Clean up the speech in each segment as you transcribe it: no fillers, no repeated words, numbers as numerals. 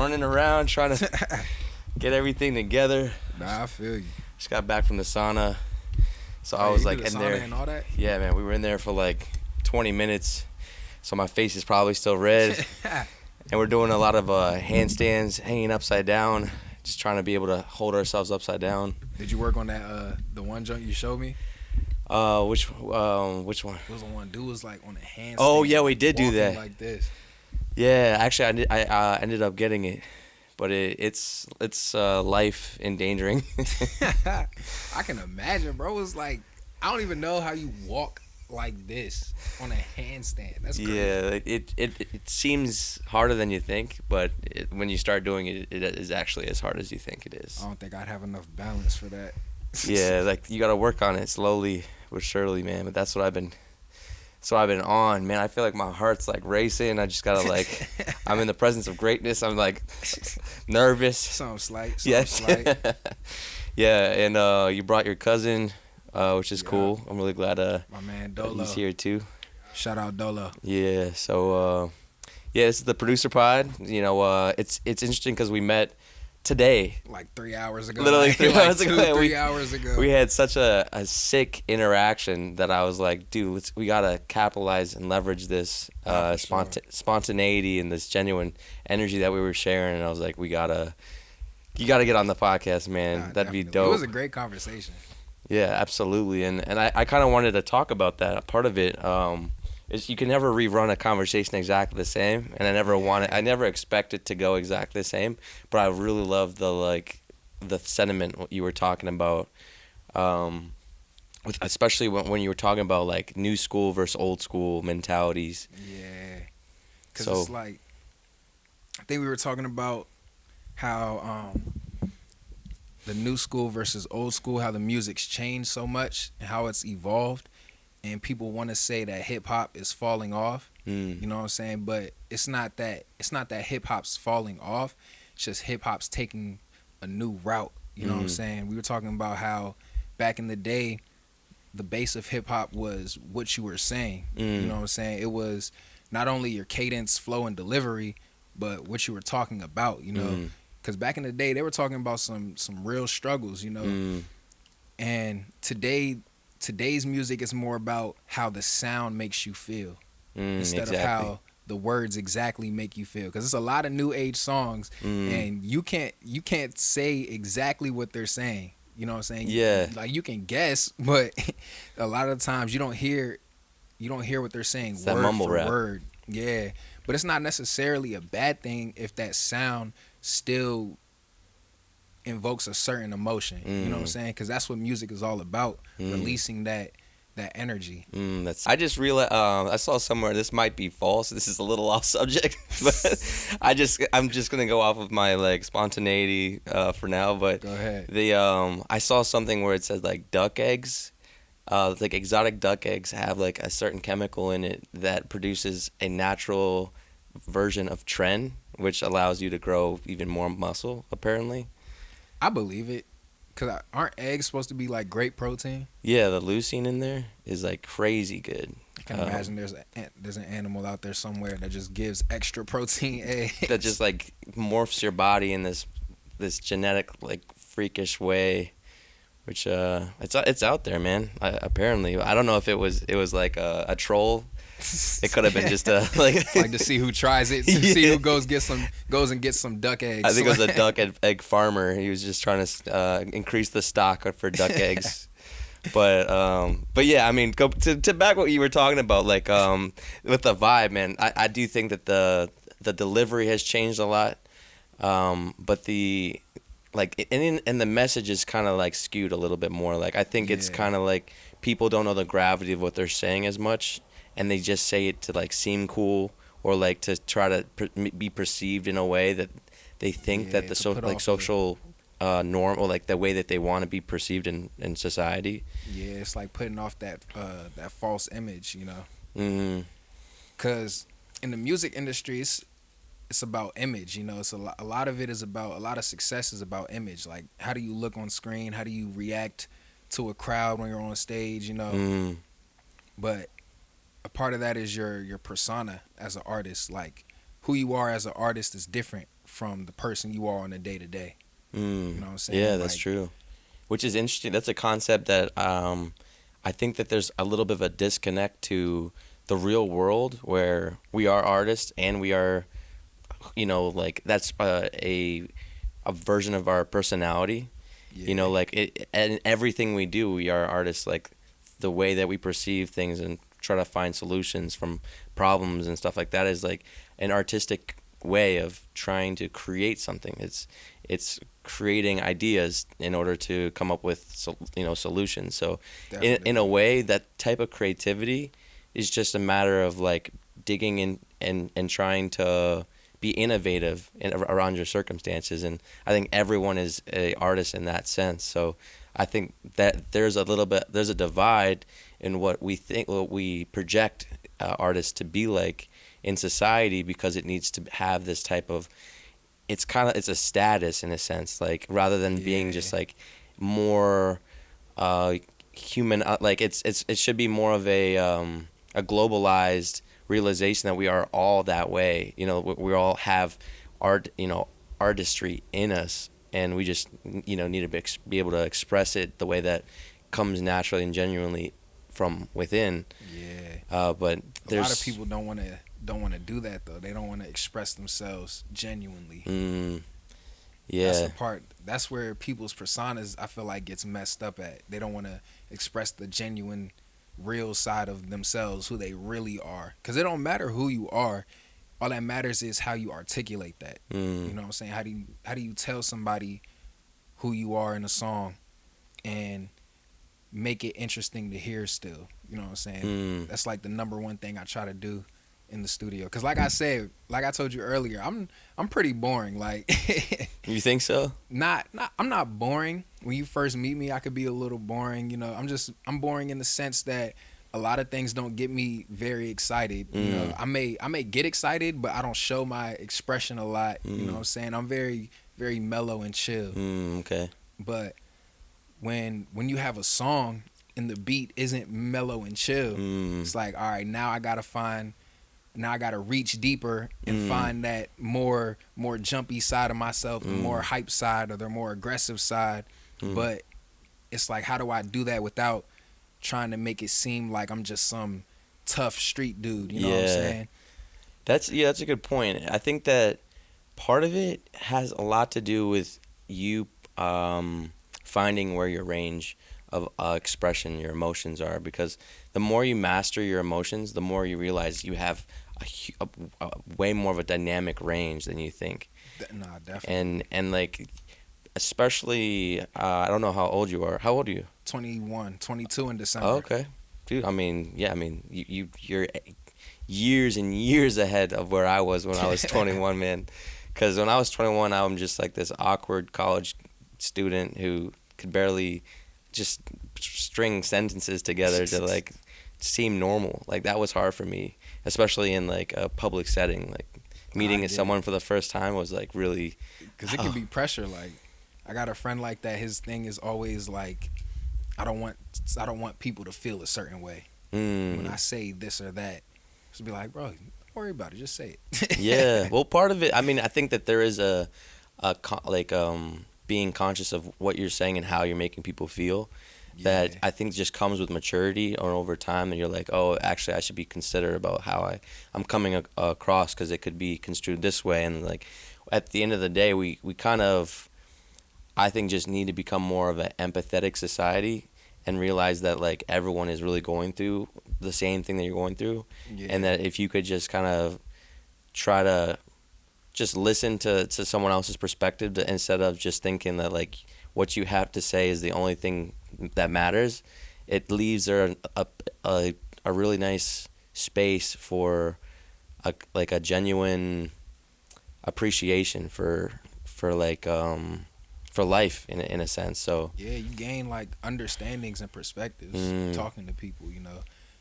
running around trying to get everything together. Nah, I feel you. Just got back from the sauna. So I Hey, was you like do the in sauna there. and all that? Yeah, man, we were in there for like 20 minutes. So my face is probably still red. And we're doing a lot of handstands, hanging upside down, just trying to be able to hold ourselves upside down. Did you work on that the one joint you showed me? Which one? It was the one dude was like on a handstand. Oh yeah, we like, did do walking that. like this. Yeah, actually, I ended up getting it, but it's life endangering. I can imagine, bro. It's like I don't even know how you walk like this on a handstand. That's crazy. Yeah, it seems harder than you think, but when you start doing it, it is actually as hard as you think it is. I don't think I'd have enough balance for that. Yeah, like you got to work on it slowly but surely, man. But that's what I've been on, man. I feel like my heart's like racing. I just gotta like, I'm in the presence of greatness. I'm like nervous. Something slight. Yes. Yeah, and you brought your cousin, which is cool. I'm really glad my man Dolo. he's here too. Shout out Dolo. Yeah. So yeah, this is the ProducePod. You know, it's interesting because we met today. Like 3 hours ago. Literally 3 hours like ago. 3 hours ago. We had such a sick interaction that I was like, dude, we gotta capitalize and leverage this spontaneity and this genuine energy that we were sharing. And I was like, you gotta get on the podcast, man. That'd definitely. be dope. It was a great conversation. Yeah, absolutely. And I kind of wanted to talk about that. Part of it is you can never rerun a conversation exactly the same, and I never expect it to go exactly the same. But I really love the sentiment what you were talking about, especially when you were talking about like new school versus old school mentalities. Yeah, because it's like I think we were talking about how the new school versus old school, how the music's changed so much and how it's evolved, and people want to say that hip hop is falling off. You know what I'm saying? But it's not that hip hop's falling off. It's just hip hop's taking a new route. You know what I'm saying? We were talking about how back in the day, the base of hip hop was what you were saying. You know what I'm saying? It was not only your cadence, flow, and delivery, but what you were talking about. You know, because back in the day, they were talking about some real struggles. You know, and today's music is more about how the sound makes you feel instead of how the words exactly make you feel. Because there's a lot of new age songs, and you can't say exactly what they're saying. You know what I'm saying? Yeah. Like you can guess, but a lot of times you don't hear what they're saying it's word mumble for rap. word. Yeah. But it's not necessarily a bad thing if that sound still invokes a certain emotion. You know what I'm saying? Because that's what music is all about, releasing that energy. I just realized I saw somewhere, this might be false. This is a little off subject, but I'm just gonna go off of my like spontaneity for now. But Go ahead. I saw something where it says like duck eggs, like exotic duck eggs have like a certain chemical in it that produces a natural version of tren, which allows you to grow even more muscle. Apparently. I believe it. Because aren't eggs supposed to be like great protein? Yeah, the leucine in there is like crazy good. I can imagine there's an animal out there somewhere that just gives extra protein eggs. That just like morphs your body in this genetic like freakish way, which it's out there, man. Apparently, I don't know if it was like a troll. It could have been just a like to see who tries it, to see who goes and gets some duck eggs. I think it was a duck egg farmer. He was just trying to increase the stock for duck eggs. But yeah, I mean, go to back what you were talking about, like with the vibe, man. I do think that the delivery has changed a lot, but the like and the message is kind of like skewed a little bit more. Like I think it's kind of like people don't know the gravity of what they're saying as much. And they just say it to like seem cool or like to try to be perceived in a way that they think that the social norm or like the way that they want to be perceived in society. Yeah, it's like putting off that false image, you know. Mm-hmm. Because in the music industry, it's about image, you know. It's a lot of it is about, a lot of success is about image. Like how do you look on screen? How do you react to a crowd when you're on stage, you know? But a part of that is your persona as an artist. Like who you are as an artist is different from the person you are on a day to day. You know what I'm saying? Yeah, that's true. Which is interesting. That's a concept that I think that there's a little bit of a disconnect to the real world where we are artists and we are, like that's a version of our personality. Yeah. Like and everything we do, we are artists. Like the way that we perceive things and try to find solutions from problems and stuff like that is like an artistic way of trying to create something. It's creating ideas in order to come up with solutions. So in a way, that type of creativity is just a matter of like digging in and trying to be innovative around your circumstances. And I think everyone is a artist in that sense. So I think that there's a divide in what we project artists to be like in society, because it needs to have this type of, it's a status in a sense, like rather than being just like more human, like it should be more of a globalized realization that we are all that way. We all have art, artistry in us, and we just need to be able to express it the way that comes naturally and genuinely from within. But a lot of people don't want to do that though. They don't want to express themselves genuinely. That's the part. That's where people's personas, I feel like, gets messed up at. They don't want to express the genuine, real side of themselves, who they really are. Because it don't matter who you are. All that matters is how you articulate that. You know what I'm saying? How do you tell somebody who you are in a song and make it interesting to hear still? You know what I'm saying? That's like the number one thing I try to do in the studio. Because like I told you earlier, I'm pretty boring. Like You think so? I'm not boring. When you first meet me, I could be a little boring. I'm boring in the sense that a lot of things don't get me very excited. I may get excited, but I don't show my expression a lot. You know what I'm saying? I'm very, very mellow and chill. Okay. But when you have a song and the beat isn't mellow and chill, it's like, all right, now I gotta reach deeper and find that more jumpy side of myself, the more hype side or the more aggressive side. But it's like, how do I do that without trying to make it seem like I'm just some tough street dude? You know what I'm saying? That's a good point. I think that part of it has a lot to do with you finding where your range of expression, your emotions are, because the more you master your emotions, the more you realize you have a way more of a dynamic range than you think. Nah, definitely. And like, especially, I don't know how old you are. How old are you? 21, 22 in December. Oh, okay. Dude, you're years and years ahead of where I was when I was 21, man. Because when I was 21, I'm just like this awkward college student who could barely just string sentences together to like seem normal. Like that was hard for me, especially in like a public setting. Like meeting someone for the first time was like really, because it can be pressure. Like I got a friend like that. His thing is always like, I don't want people to feel a certain way when I say this or that. Just be like, bro, don't worry about it. Just say it. Yeah. Well, part of it, I mean, I think that there is being conscious of what you're saying and how you're making people feel. That I think just comes with maturity or over time, and you're like, oh, actually, I should be considerate about how I'm coming across, because it could be construed this way. And like at the end of the day, we kind of, I think, just need to become more of an empathetic society and realize that like everyone is really going through the same thing that you're going through, and that if you could just kind of try to just listen to someone else's perspective instead of just thinking that like what you have to say is the only thing that matters, it leaves there a really nice space for a genuine appreciation for life in a sense. So yeah, you gain like understandings and perspectives talking to people,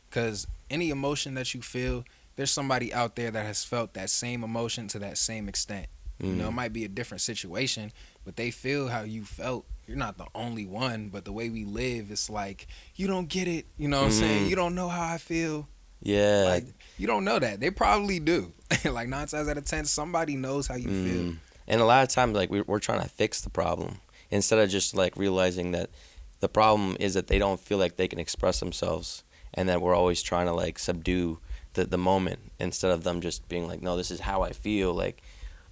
because any emotion that you feel, there's somebody out there that has felt that same emotion to that same extent. It might be a different situation, but they feel how you felt. You're not the only one, but the way we live, it's like, you don't get it. You know what I'm saying? You don't know how I feel. Yeah. Like, you don't know that. They probably do. Like 9 times out of 10, somebody knows how you feel. And a lot of times, like, we're trying to fix the problem instead of just like realizing that the problem is that they don't feel like they can express themselves, and that we're always trying to like subdue the moment instead of them just being like, no, this is how I feel. Like,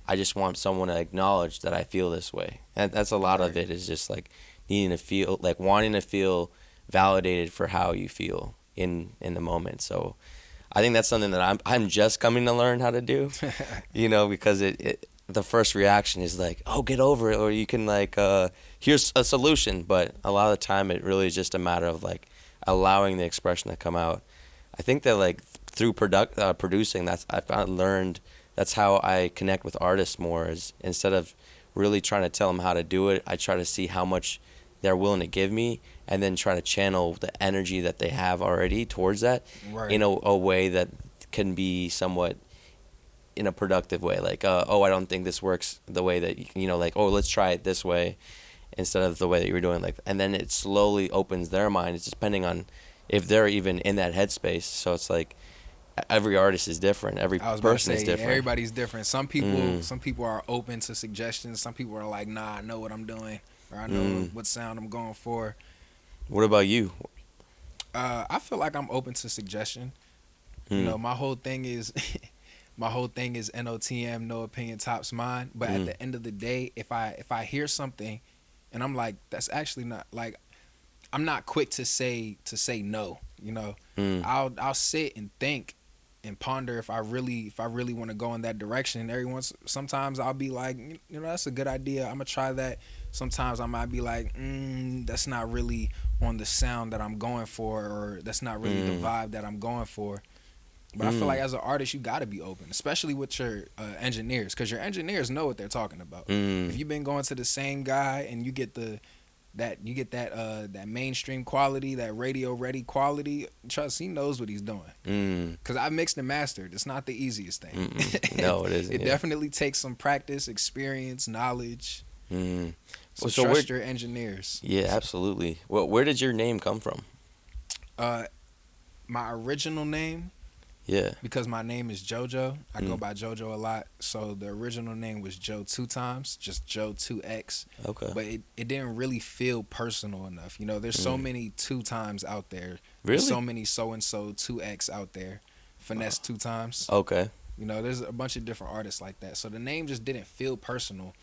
I just want someone to acknowledge that I feel this way. And that's a lot of it, is just like needing to feel, like wanting to feel validated for how you feel in the moment. So I think that's something that I'm just coming to learn how to do, because it the first reaction is like, oh, get over it, or you can like, here's a solution. But a lot of the time it really is just a matter of like allowing the expression to come out. I think that like through producing, that's how I connect with artists more, is instead of really trying to tell them how to do it, I try to see how much they're willing to give me, and then try to channel the energy that they have already towards that, Right. in a way that can be somewhat in a productive way. Like, oh, I don't think this works the way that, like, oh, let's try it this way instead of the way that you were doing. Like, and then it slowly opens their mind. It's depending on if they're even in that headspace. So it's like every artist is different. Every I was about to person is say, different. everybody's different. Some people are open to suggestions. Some people are like, nah, I know what I'm doing, or I know what sound I'm going for. What about you? I feel like I'm open to suggestion. My whole thing is NOTM, no opinion tops mine. But at the end of the day, if I hear something and I'm like, that's actually not, like, I'm not quick to say no. I'll sit and think and ponder if I really want to go in that direction. Sometimes I'll be like, that's a good idea, I'm gonna try that. Sometimes I might be like, that's not really on the sound that I'm going for, or that's not really the vibe that I'm going for. But I feel like as an artist, you got to be open, especially with your engineers, because your engineers know what they're talking about. If you've been going to the same guy and you get that mainstream quality, that radio ready quality, trust, he knows what he's doing. Because I mixed and mastered. It's not the easiest thing. No, it isn't. It definitely takes some practice, experience, knowledge. So trust your engineers. Yeah, absolutely. Well, where did your name come from? My original name. Yeah. Because my name is JoJo. I go by JoJo a lot. So the original name was Joe 2 times, just Joe 2X. Okay. But it didn't really feel personal enough. There's so many 2 times out there. Really? There's so many so-and-so 2X out there. Finesse 2 times. Okay. There's a bunch of different artists like that. So the name just didn't feel personal.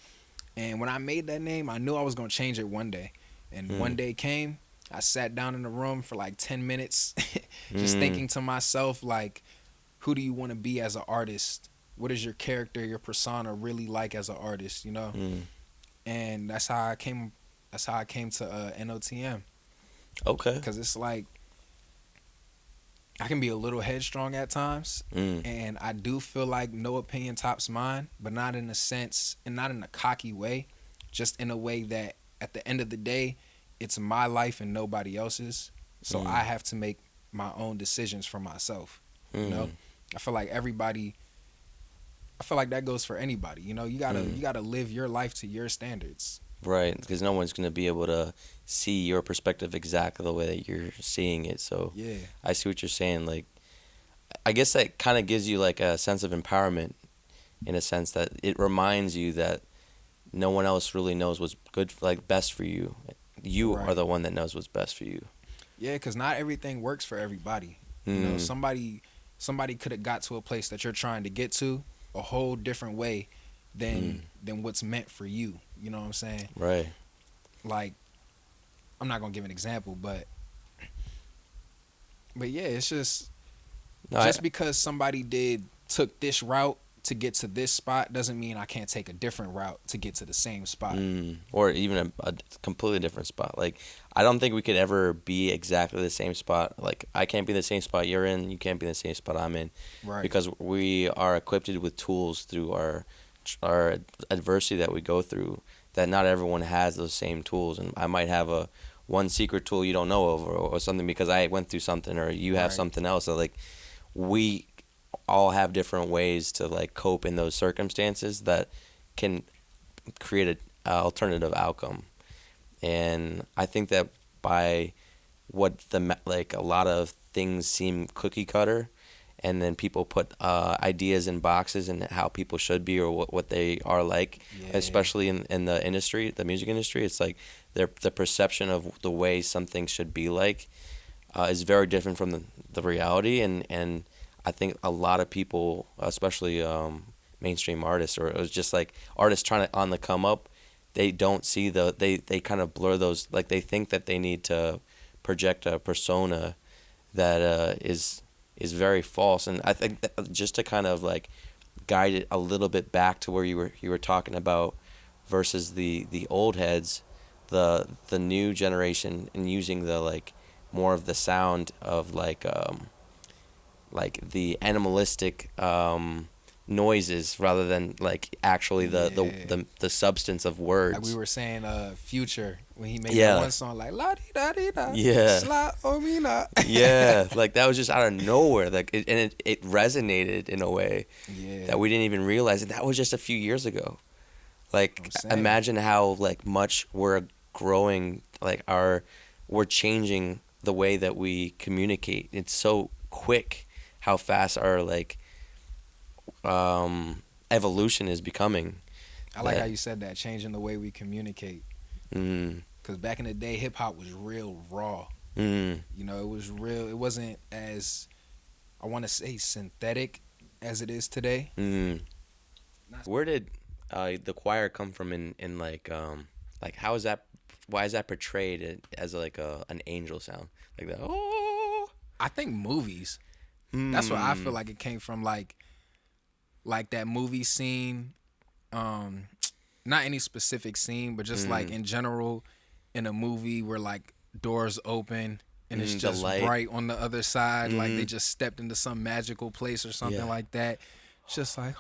And when I made that name, I knew I was going to change it one day. And one day came, I sat down in the room for like 10 minutes just thinking to myself, like, who do you want to be as an artist? What is your character, your persona really like as an artist, And that's how I came to NOTM. Okay. Because it's like, I can be a little headstrong at times, and I do feel like no opinion tops mine, but not in a sense, and not in a cocky way, just in a way that at the end of the day, it's my life and nobody else's. So I have to make my own decisions for myself. I feel like that goes for anybody. You gotta live your life to your standards. Right, because no one's gonna be able to see your perspective exactly the way that you're seeing it. So yeah, I see what you're saying. Like, I guess that kind of gives you like a sense of empowerment, in a sense that it reminds you that no one else really knows what's good, like best for you. You are the one that knows what's best for you. Yeah, because not everything works for everybody. Somebody could have got to a place that you're trying to get to a whole different way than what's meant for you. You know what I'm saying? Right. Like, I'm not gonna give an example, but yeah, it's just because somebody took this route to get to this spot doesn't mean I can't take a different route to get to the same spot. Or even a completely different spot. Like, I don't think we could ever be exactly the same spot. Like, I can't be the same spot you're in. You can't be the same spot I'm in. Right. Because we are equipped with tools through our adversity that we go through, that not everyone has those same tools. And I might have one secret tool you don't know of, or something because I went through something, or you have something else. So, like, we all have different ways to like cope in those circumstances that can create an alternative outcome. And I think that by like a lot of things seem cookie cutter, and then people put ideas in boxes and how people should be or what they are like, especially in the industry, the music industry. It's like the perception of the way something should be like is very different from the reality, and I think a lot of people, especially mainstream artists, or it was just like artists trying to on the come up, they don't see they kind of blur those, like they think that they need to project a persona that is very false. And I think that just to kind of like guide it a little bit back to where you were talking about versus the old heads, the new generation, and using the like more of the sound of like the animalistic noises rather than like actually the substance of words. Like we were saying, Future, when he made that one song like la di da di da, sla o mi na. Like that was just out of nowhere. Like it resonated in a way that we didn't even realize it. That was just a few years ago. Like imagine how like much we're growing. Like we're changing the way that we communicate. It's so quick how fast our like evolution is becoming. I like how you said that, changing the way we communicate. Because back in the day, hip hop was real raw. You know, it was real. It wasn't as, I want to say, synthetic as it is today. Where did the choir come from in like how is that? Why is that portrayed as like an angel sound like that? Oh, I think movies. That's what I feel like it came from, like that movie scene. Not any specific scene, but just like in general, in a movie where like doors open and it's just bright on the other side, like they just stepped into some magical place or something like that. It's just like,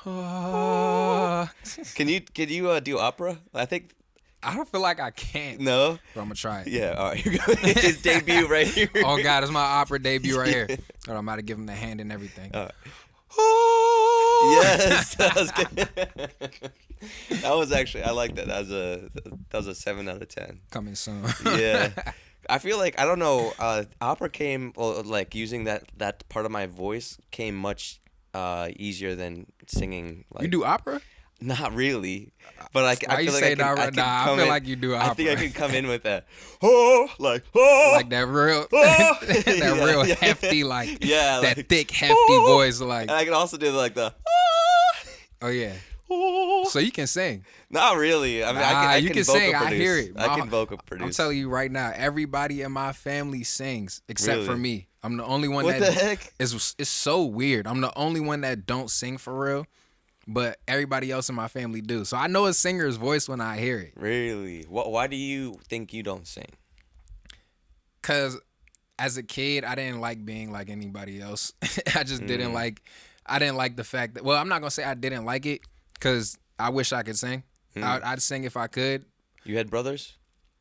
Can you do opera? I don't feel like I can't. No? But I'm going to try it. Yeah, all right. Here we go. His debut right here. Oh, God, it's my opera debut right here. I'm about to give him the hand and everything. All right. Yes, that was good. That was actually, I like that. That was a 7 out of 10. Coming soon. Yeah. I feel like, I don't know, opera came, like using that part of my voice came much easier than singing. Like, you do opera? Not really, but I feel like I feel like you do opera. I think I could come in with that, like that real, real hefty, like that thick hefty voice, like. And I can also do like the. Oh yeah. So you can sing. Not really. I mean, I you can sing. I hear it. I can vocal produce. I'm telling you right now, everybody in my family sings except for me. I'm the only one What the heck? It's so weird. I'm the only one that don't sing for real. But everybody else in my family do. So I know a singer's voice when I hear it. Really? Why do you think you don't sing? Because as a kid, I didn't like being like anybody else. I just didn't like the fact that, well, I'm not going to say I didn't like it because I wish I could sing. I'd sing if I could. You had brothers?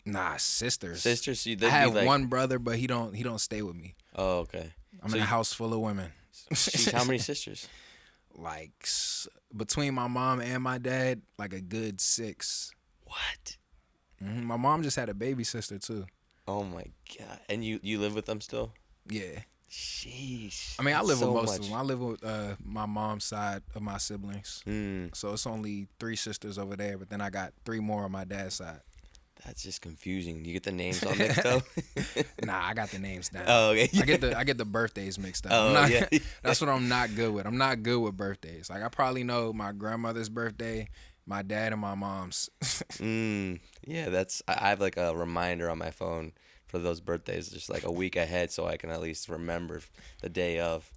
Nah, sisters. Sisters? So I have one brother, but he don't stay with me. Oh, okay. I'm in a house full of women. How many sisters? Like between my mom and my dad, like a good 6. What? My mom just had a baby sister too. Oh my God! And you live with them still? Yeah. Sheesh. I mean, I live with most of them. I live with my mom's side of my siblings. So it's only 3 sisters over there, but then I got 3 more on my dad's side. That's just confusing. You get the names all mixed up? Nah, I got the names down. Oh, okay. I get the birthdays mixed up. Oh, yeah. That's what I'm not good with. I'm not good with birthdays. Like I probably know my grandmother's birthday, my dad, and my mom's. Yeah, I have like a reminder on my phone for those birthdays, just like a week ahead, so I can at least remember the day of.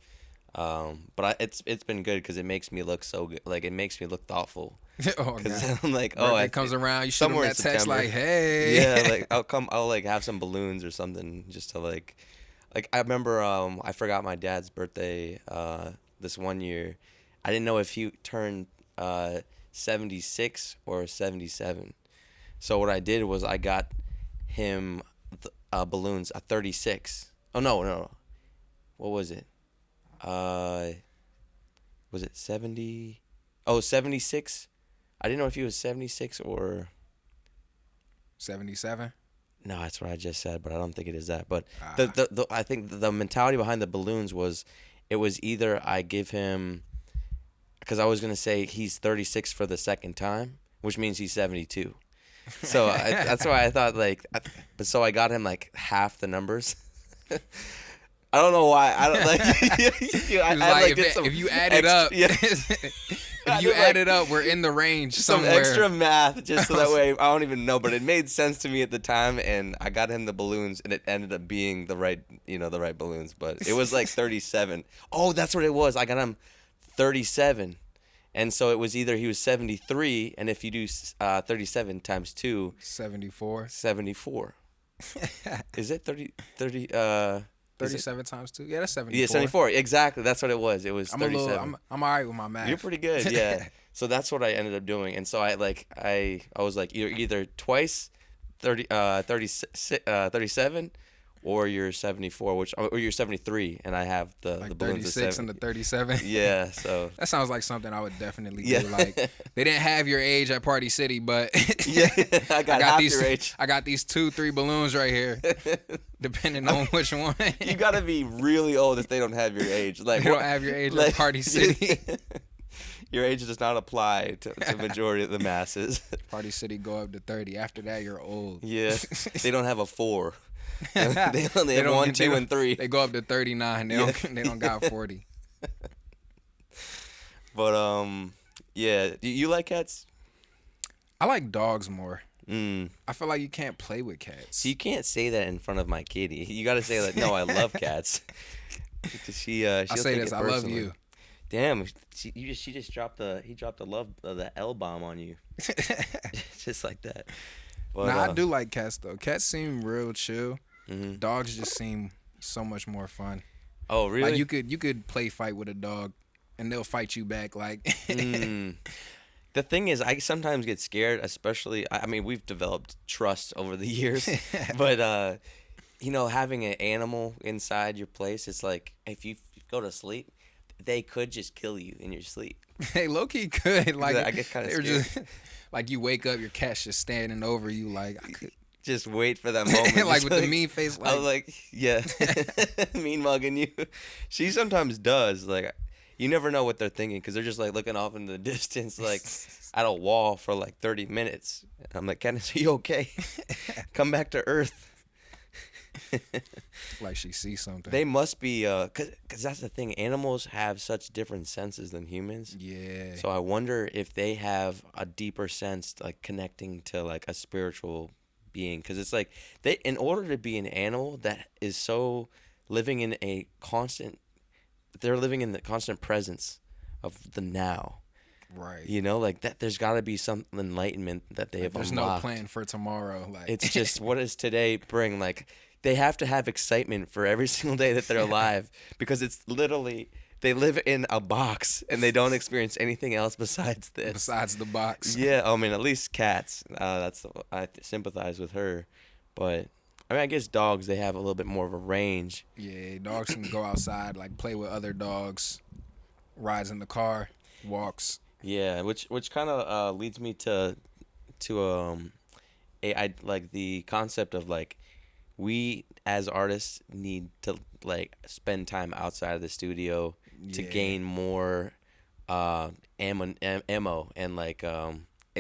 But it's been good because it makes me look so good. Like it makes me look thoughthtful. Because I'm like, it comes around. You shoot them that text like, hey. Yeah, like I'll like have some balloons or something just to like I remember I forgot my dad's birthday this one year. I didn't know if he turned 76 or 77. So what I did was I got him balloons, a 36. Oh no. What was it? Was it 70? Oh, 76. I didn't know if he was 76 or 77. No, that's what I just said, but I don't think it is that. But I think the mentality behind the balloons was, it was either I give him, because I was gonna say he's 36 for the second time, which means he's 72. So that's why I thought but so I got him like half the numbers. I don't know why. I don't like. If you add it up, if you add it up, we're in the range somewhere. Some extra math, just so that way I don't even know, but it made sense to me at the time, and I got him the balloons, and it ended up being the right balloons, but it was like 37. Oh, that's what it was. I got him 37, and so it was either he was 73, and if you do 37 times 2, 74. 74. Is it 30? 37 times 2? Yeah, that's 74. Yeah, 74. Exactly. That's what it was. It was 37. I'm all right with my math. You're pretty good, yeah. So that's what I ended up doing. And so I was like, you're either twice 37 or you're 74, or you're 73, and I have the balloons 36 and the 37. Yeah, so that sounds like something I would definitely do. Like, they didn't have your age at Party City, but yeah, I got half these, your age. I got these 2-3 balloons right here, depending on which one. You gotta be really old if they don't have your age. Like, they don't have your age at Party City. Your age does not apply to the majority of the masses. Party City go up to 30. After that, you're old. Yeah, they don't have a 4. They only have 1, 2, and 3. They go up to 39. They don't got 40. But yeah. Do you like cats? I like dogs more. I feel like you can't play with cats. So you can't say that in front of my kitty. You got to say like, no, I love cats. She I say this. I love you. Damn, she just dropped the L bomb on you, just like that. But, I do like cats though. Cats seem real chill. Mm-hmm. Dogs just seem so much more fun. Oh, really? Like you could play fight with a dog, and they'll fight you back. Like, The thing is, I sometimes get scared, especially. I mean, we've developed trust over the years, but having an animal inside your place, it's like if you go to sleep, they could just kill you in your sleep. Hey, low-key could. Like, I get kind of scared. Just, like, you wake up, your cat's just standing over you. Like, I could just wait for that moment. like, with the mean face. Like, I was like, yeah, mean mugging you. She sometimes does. Like, you never know what they're thinking because they're just like looking off in the distance, like at a wall for like 30 minutes. And I'm like, Candace, are you okay? Come back to Earth. Like she sees something. They must be, cause that's the thing. Animals have such different senses than humans. Yeah. So I wonder if they have a deeper sense, like connecting to like a spiritual being. Cause it's like in order to be an animal that is so living in they're living in the constant presence of the now. Right. Like that. There's got to be some enlightenment that they have There's unlocked. no plan for tomorrow. Like, it's just what does today bring? Like, they have to have excitement for every single day that they're alive because it's literally they live in a box and they don't experience anything else besides this. Besides the box. Yeah, I mean, at least cats. I sympathize with her, but I mean, I guess dogs, they have a little bit more of a range. Yeah, dogs can go outside, like play with other dogs, rides in the car, walks. Yeah, which kind of leads me to like the concept of like we as artists need to like spend time outside of the studio to gain more ammo and like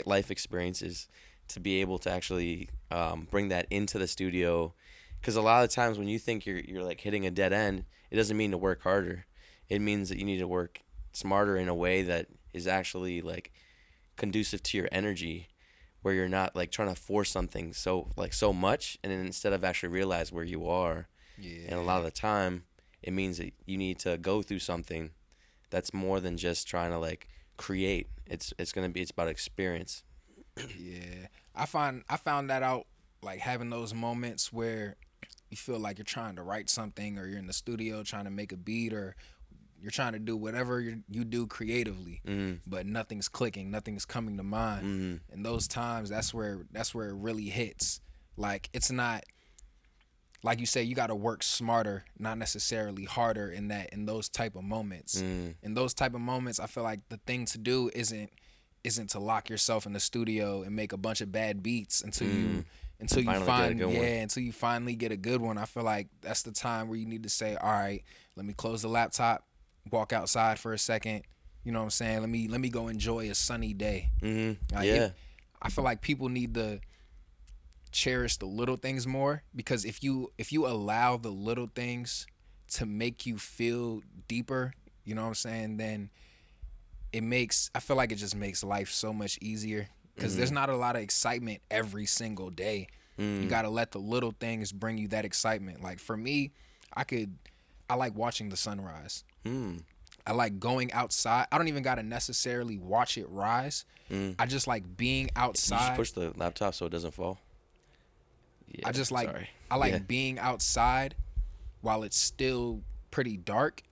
life experiences to be able to actually bring that into the studio, because a lot of times when you think you're like hitting a dead end, it doesn't mean to work harder. It means that you need to work smarter in a way that is actually like conducive to your energy, where you're not like trying to force something so much, and then instead of actually realize where you are. Yeah. And a lot of the time it means that you need to go through something that's more than just trying to like create. It's about experience. Yeah. I found that out, like having those moments where you feel like you're trying to write something, or you're in the studio trying to make a beat, or you're trying to do whatever you do creatively, but nothing's clicking, nothing's coming to mind. And those times, that's where it really hits. Like, it's not like you say, you got to work smarter, not necessarily harder in those type of moments. In those type of moments, I feel like the thing to do isn't to lock yourself in the studio and make a bunch of bad beats until until you until you finally get a good one. I feel like that's the time where you need to say, all right, let me close the laptop, walk outside for a second. You know what I'm saying? Let me go enjoy a sunny day. Mm-hmm. Like, I feel like people need to cherish the little things more, because if you allow the little things to make you feel deeper, you know what I'm saying, then I feel like it just makes life so much easier, because there's not a lot of excitement every single day. You got to let the little things bring you that excitement. Like for me, I like watching the sunrise. I like going outside. I don't even got to necessarily watch it rise. I just like being outside. You just push the laptop so it doesn't fall. Yeah, I like being outside while it's still pretty dark,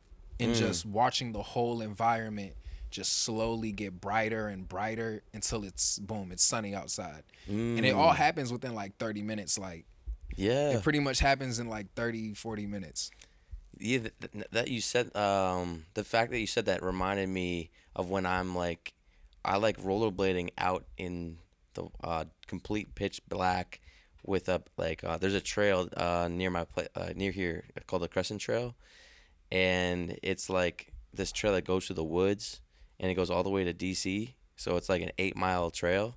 and just watching the whole environment just slowly get brighter and brighter until it's sunny outside. And it all happens within like 30 minutes. Like, it pretty much happens in like 30, 40 minutes. Yeah, that you said, the fact that you said that reminded me of when I like rollerblading out in the complete pitch black with there's a trail near here called the Crescent Trail, and it's like this trail that goes through the woods, and it goes all the way to DC. So it's like an 8-mile trail.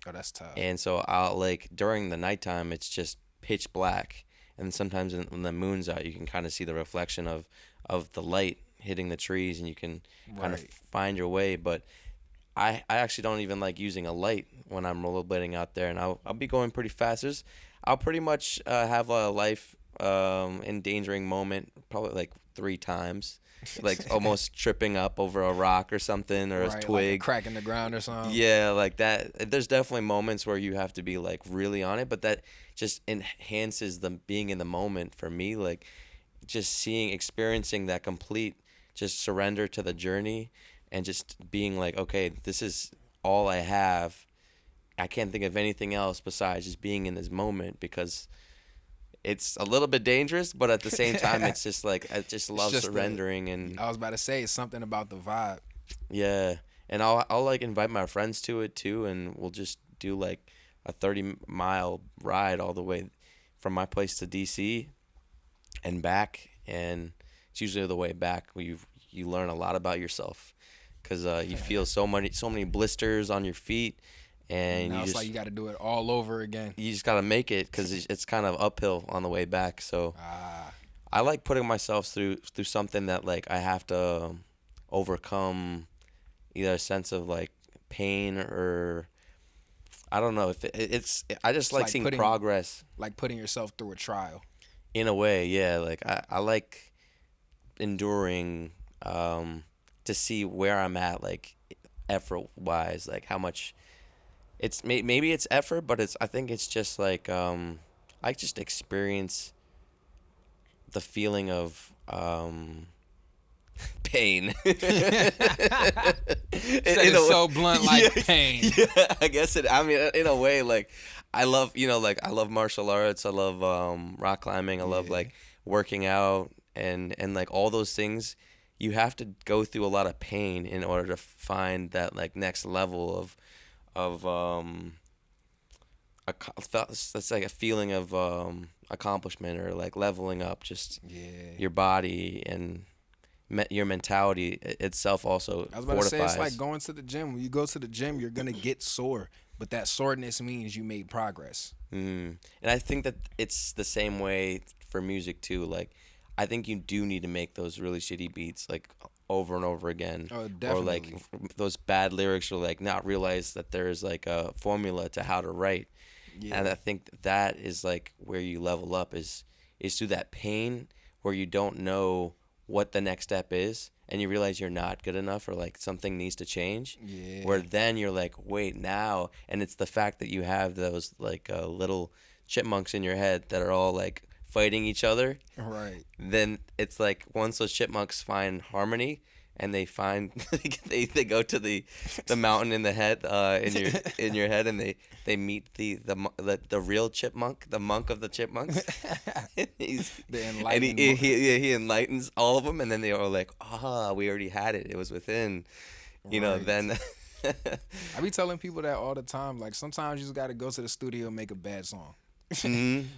Oh, that's tough. And so I'll during the nighttime, it's just pitch black. And sometimes when the moon's out, you can kind of see the reflection of the light hitting the trees, and you can kind of find your way. But I actually don't even like using a light when I'm rollerblading out there, and I'll be going pretty fast. I'll pretty much have a life endangering moment probably like 3 times, like almost tripping up over a rock or something, or a twig, like a crack in the ground or something. Yeah, like that. There's definitely moments where you have to be like really on it, but that just enhances the being in the moment for me. Like just experiencing that complete just surrender to the journey, and just being like, okay, this is all I have. I can't think of anything else besides just being in this moment, because it's a little bit dangerous, but at the same time, it's just like, I just love surrendering. And I was about to say, it's something about the vibe. Yeah. And I'll like invite my friends to it too, and we'll just do like a 30-mile ride all the way from my place to DC and back. And it's usually the way back where you learn a lot about yourself, because you feel so many blisters on your feet. And now it's like you got to do it all over again. You just got to make it, because it's kind of uphill on the way back. So I like putting myself through something that like I have to overcome, either a sense of like pain, or I don't know if I just like seeing progress. Like putting yourself through a trial. In a way, yeah. Like I like enduring to see where I'm at, like effort wise, like how much. It's maybe it's effort, but I think it's just like I just experience the feeling of pain. It's so blunt, like pain. Yeah, I guess it. I mean, in a way, like I love I love martial arts. I love rock climbing. I love like working out and like all those things. You have to go through a lot of pain in order to find that like next level of that's like a feeling of accomplishment, or like leveling up just your body and your mentality itself also. I was about to say, it's like going to the gym. When you go to the gym, you're gonna get sore, but that soreness means you made progress. And I think that it's the same way for music too. Like I think you do need to make those really shitty beats like over and over again. Oh, definitely. Or like those bad lyrics, or like not realize that there's like a formula to how to write. Yeah. And I think that is like where you level up is through that pain where you don't know what the next step is, and you realize you're not good enough, or like something needs to change. Yeah. Where then you're like, wait, now, and it's the fact that you have those like little chipmunks in your head that are all like fighting each other. Right. Then it's like once those chipmunks find harmony, and they find they go to the mountain in the head in your head, and they meet the real chipmunk, the monk of the chipmunks. He enlightens all of them, and then they are like, we already had it. It was within, you know. Then I be telling people that all the time. Like, sometimes you just got to go to the studio and make a bad song.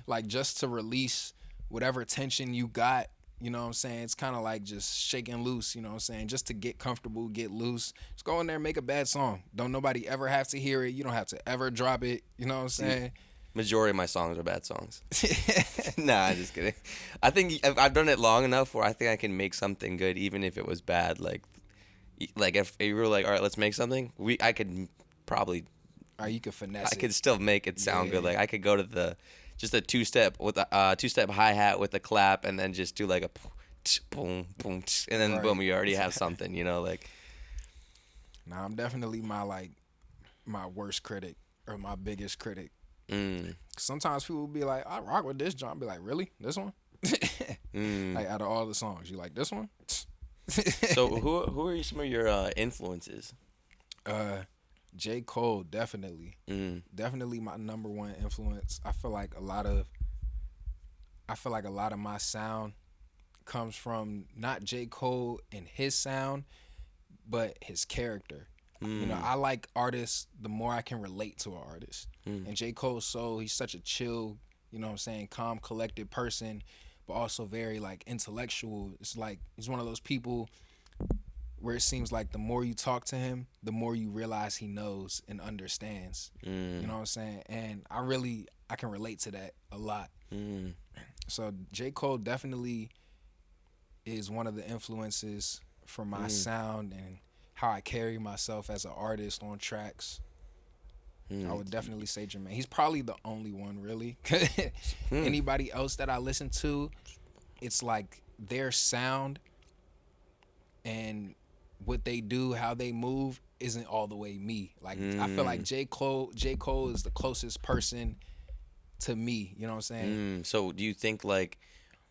Like, just to release whatever tension you got. You know what I'm saying? It's kind of like just shaking loose, you know what I'm saying? Just to get comfortable, get loose. Just go in there and make a bad song. Don't nobody ever have to hear it. You don't have to ever drop it. You know what I'm saying? Majority of my songs are bad songs. Nah, I'm just kidding. I think I've done it long enough where I think I can make something good even if it was bad. Like if you were like, all right, let's make something, I could probably... Or you could finesse it. I could still make it sound good. Like I could go to just a two-step with a two-step hi-hat with a clap and then just do like a boom, boom, and then boom, you already have something, you know, like. Nah, I'm definitely my worst critic or my biggest critic. Sometimes people will be like, I rock with this joint. I'll be like, really? This one? Like, out of all the songs, you like this one? So who are some of your influences? J. Cole, definitely. Definitely my number one influence. I feel like a lot of my sound comes from not J. Cole and his sound, but his character. You know, I like artists the more I can relate to an artist. And J. Cole's he's such a chill, you know what I'm saying, calm, collected person, but also very like intellectual. It's like he's one of those people where it seems like the more you talk to him, the more you realize he knows and understands. You know what I'm saying? And I can relate to that a lot. So J. Cole definitely is one of the influences for my sound and how I carry myself as an artist on tracks. I would definitely say Jermaine. He's probably the only one, really. Anybody else that I listen to, it's like their sound and what they do, how they move, isn't all the way me. Like I feel like J. Cole is the closest person to me. You know what I'm saying? So do you think like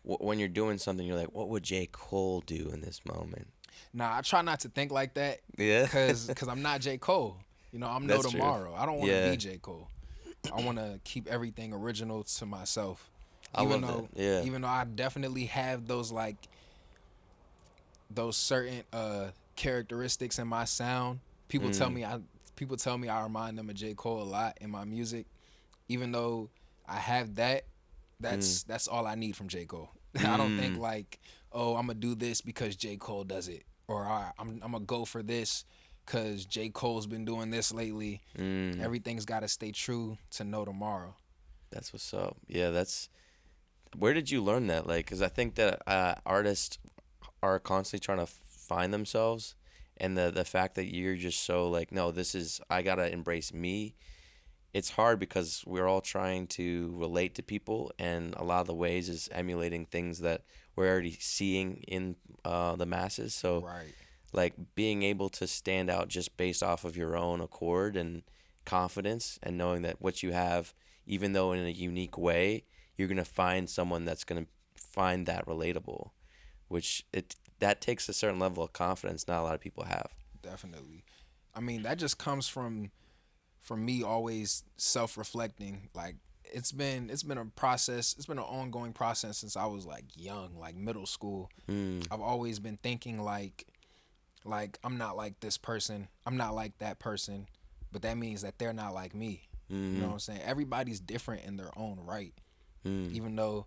when you're doing something, you're like, what would J. Cole do in this moment? Nah, I try not to think like that. Yeah. Because I'm not J. Cole. You know, I'm No Tomorrow. I don't want to be J. Cole. I want to keep everything original to myself. Even though I definitely have those certain characteristics in my sound. People tell me I remind them of J. Cole a lot in my music. Even though I have that, that's all I need from J. Cole. I don't think like, oh, I'm gonna do this because J. Cole does it, or I'm gonna go for this because J. Cole's been doing this lately. Everything's got to stay true to No Tomorrow. That's what's up. Yeah, where did you learn that? Like, because I think that artists are constantly trying to find themselves, and the fact that you're just so like, no, I gotta embrace me. It's hard because we're all trying to relate to people, and a lot of the ways is emulating things that we're already seeing in the masses. So, like being able to stand out just based off of your own accord and confidence, and knowing that what you have, even though in a unique way, you're gonna find someone that's gonna find that relatable, which that takes a certain level of confidence not a lot of people have. Definitely. I mean, that just comes from me always self-reflecting. Like it's been a process. It's been an ongoing process since I was like young, like middle school. I've always been thinking like I'm not like this person, I'm not like that person, but that means that they're not like me. You know what I'm saying? Everybody's different in their own right. Even though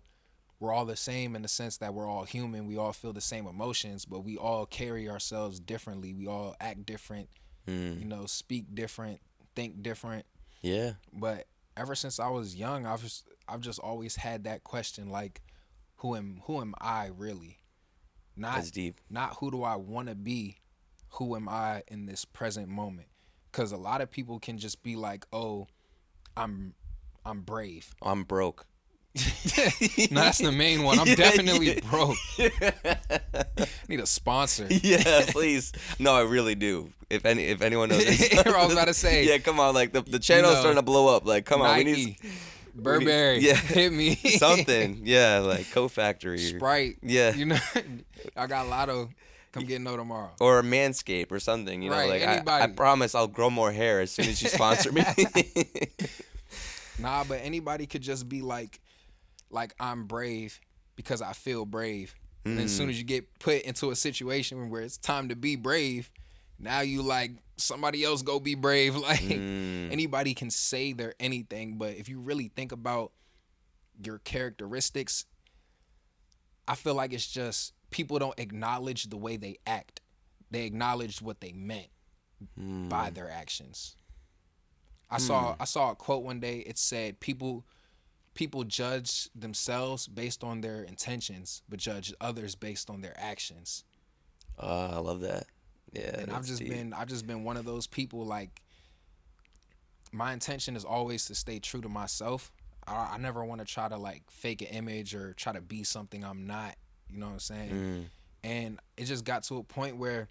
we're all the same in the sense that we're all human, we all feel the same emotions, but we all carry ourselves differently. We all act different, you know, speak different, think different. Yeah. But ever since I was young, I've just always had that question, like, who am I really? That's deep. Not who do I want to be? Who am I in this present moment? Because a lot of people can just be like, oh, I'm brave. I'm broke. No, that's the main one. I'm definitely broke. Need a sponsor. Yeah, please. No, I really do. If anyone knows this. I was about to say. Yeah, come on. Like the channel's starting to blow up. Like, come Nike, on. We need Burberry. Hit me. Something. Yeah, like Co-Factory. Sprite. Yeah. You know, I got Lotto. Come get No Tomorrow. Or Manscaped or something. You know, like I promise I'll grow more hair as soon as you sponsor me. Nah, but anybody could just be like I'm brave because I feel brave. And then as soon as you get put into a situation where it's time to be brave, Now you like somebody else go be brave. Like anybody can say they're anything, but if you really think about your characteristics, I feel like it's just people don't acknowledge the way they act. They acknowledge what they meant by their actions. I saw a quote one day. It said people judge themselves based on their intentions, but judge others based on their actions. I love that. Yeah. And I've just been one of those people. Like, my intention is always to stay true to myself. I never want to try to like fake an image or try to be something I'm not. You know what I'm saying? And it just got to a point where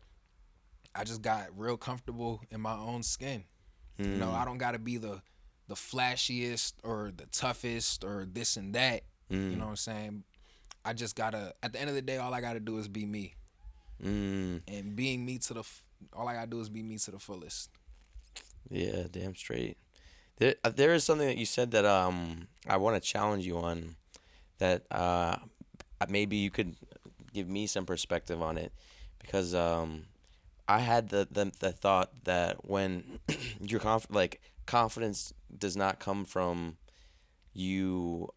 I just got real comfortable in my own skin. You know, I don't got to be the flashiest or the toughest or this and that. You know what I'm saying? I just gotta, at the end of the day, all I gotta do is be me. And being me all I gotta do is be me to the fullest. Yeah, damn straight. There is something that you said that I want to challenge you on, that maybe you could give me some perspective on it, because I had the thought that when you're confidence does not come from you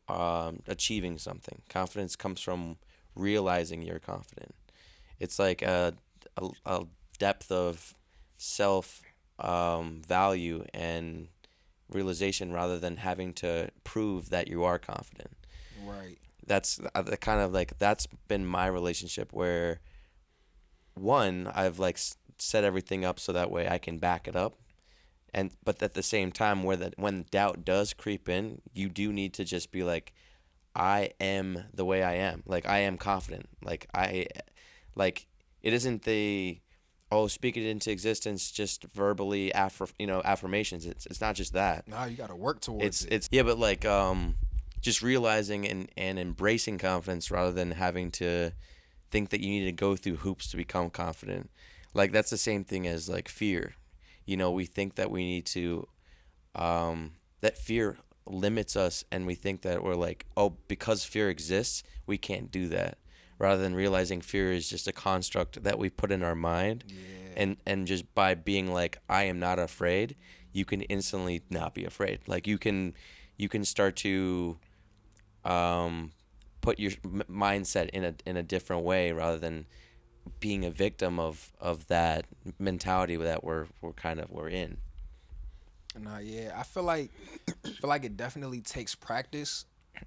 achieving something. Confidence comes from realizing you're confident. It's like a depth of self value and realization, rather than having to prove that you are confident. Right. That's the kind of like, that's been my relationship, where one, I've like set everything up so that way I can back it up, but at the same time, when doubt does creep in, you do need to just be like, I am the way I am. Like, I am confident. Like it isn't speak it into existence just verbally affirmations. It's not just that. No, you got to work towards it. It's yeah, but like just realizing and embracing confidence, rather than having to think that you need to go through hoops to become confident. Like, that's the same thing as like fear. You know, we think that we need to that fear limits us, and we think that we're like, oh, because fear exists, we can't do that. Rather than realizing fear is just a construct that we put in our mind. Yeah. And just by being like, I am not afraid, you can instantly not be afraid. Like, you can start to put your mindset in a different way, rather than being a victim of that mentality that we're in. No, yeah, I feel like it definitely takes practice,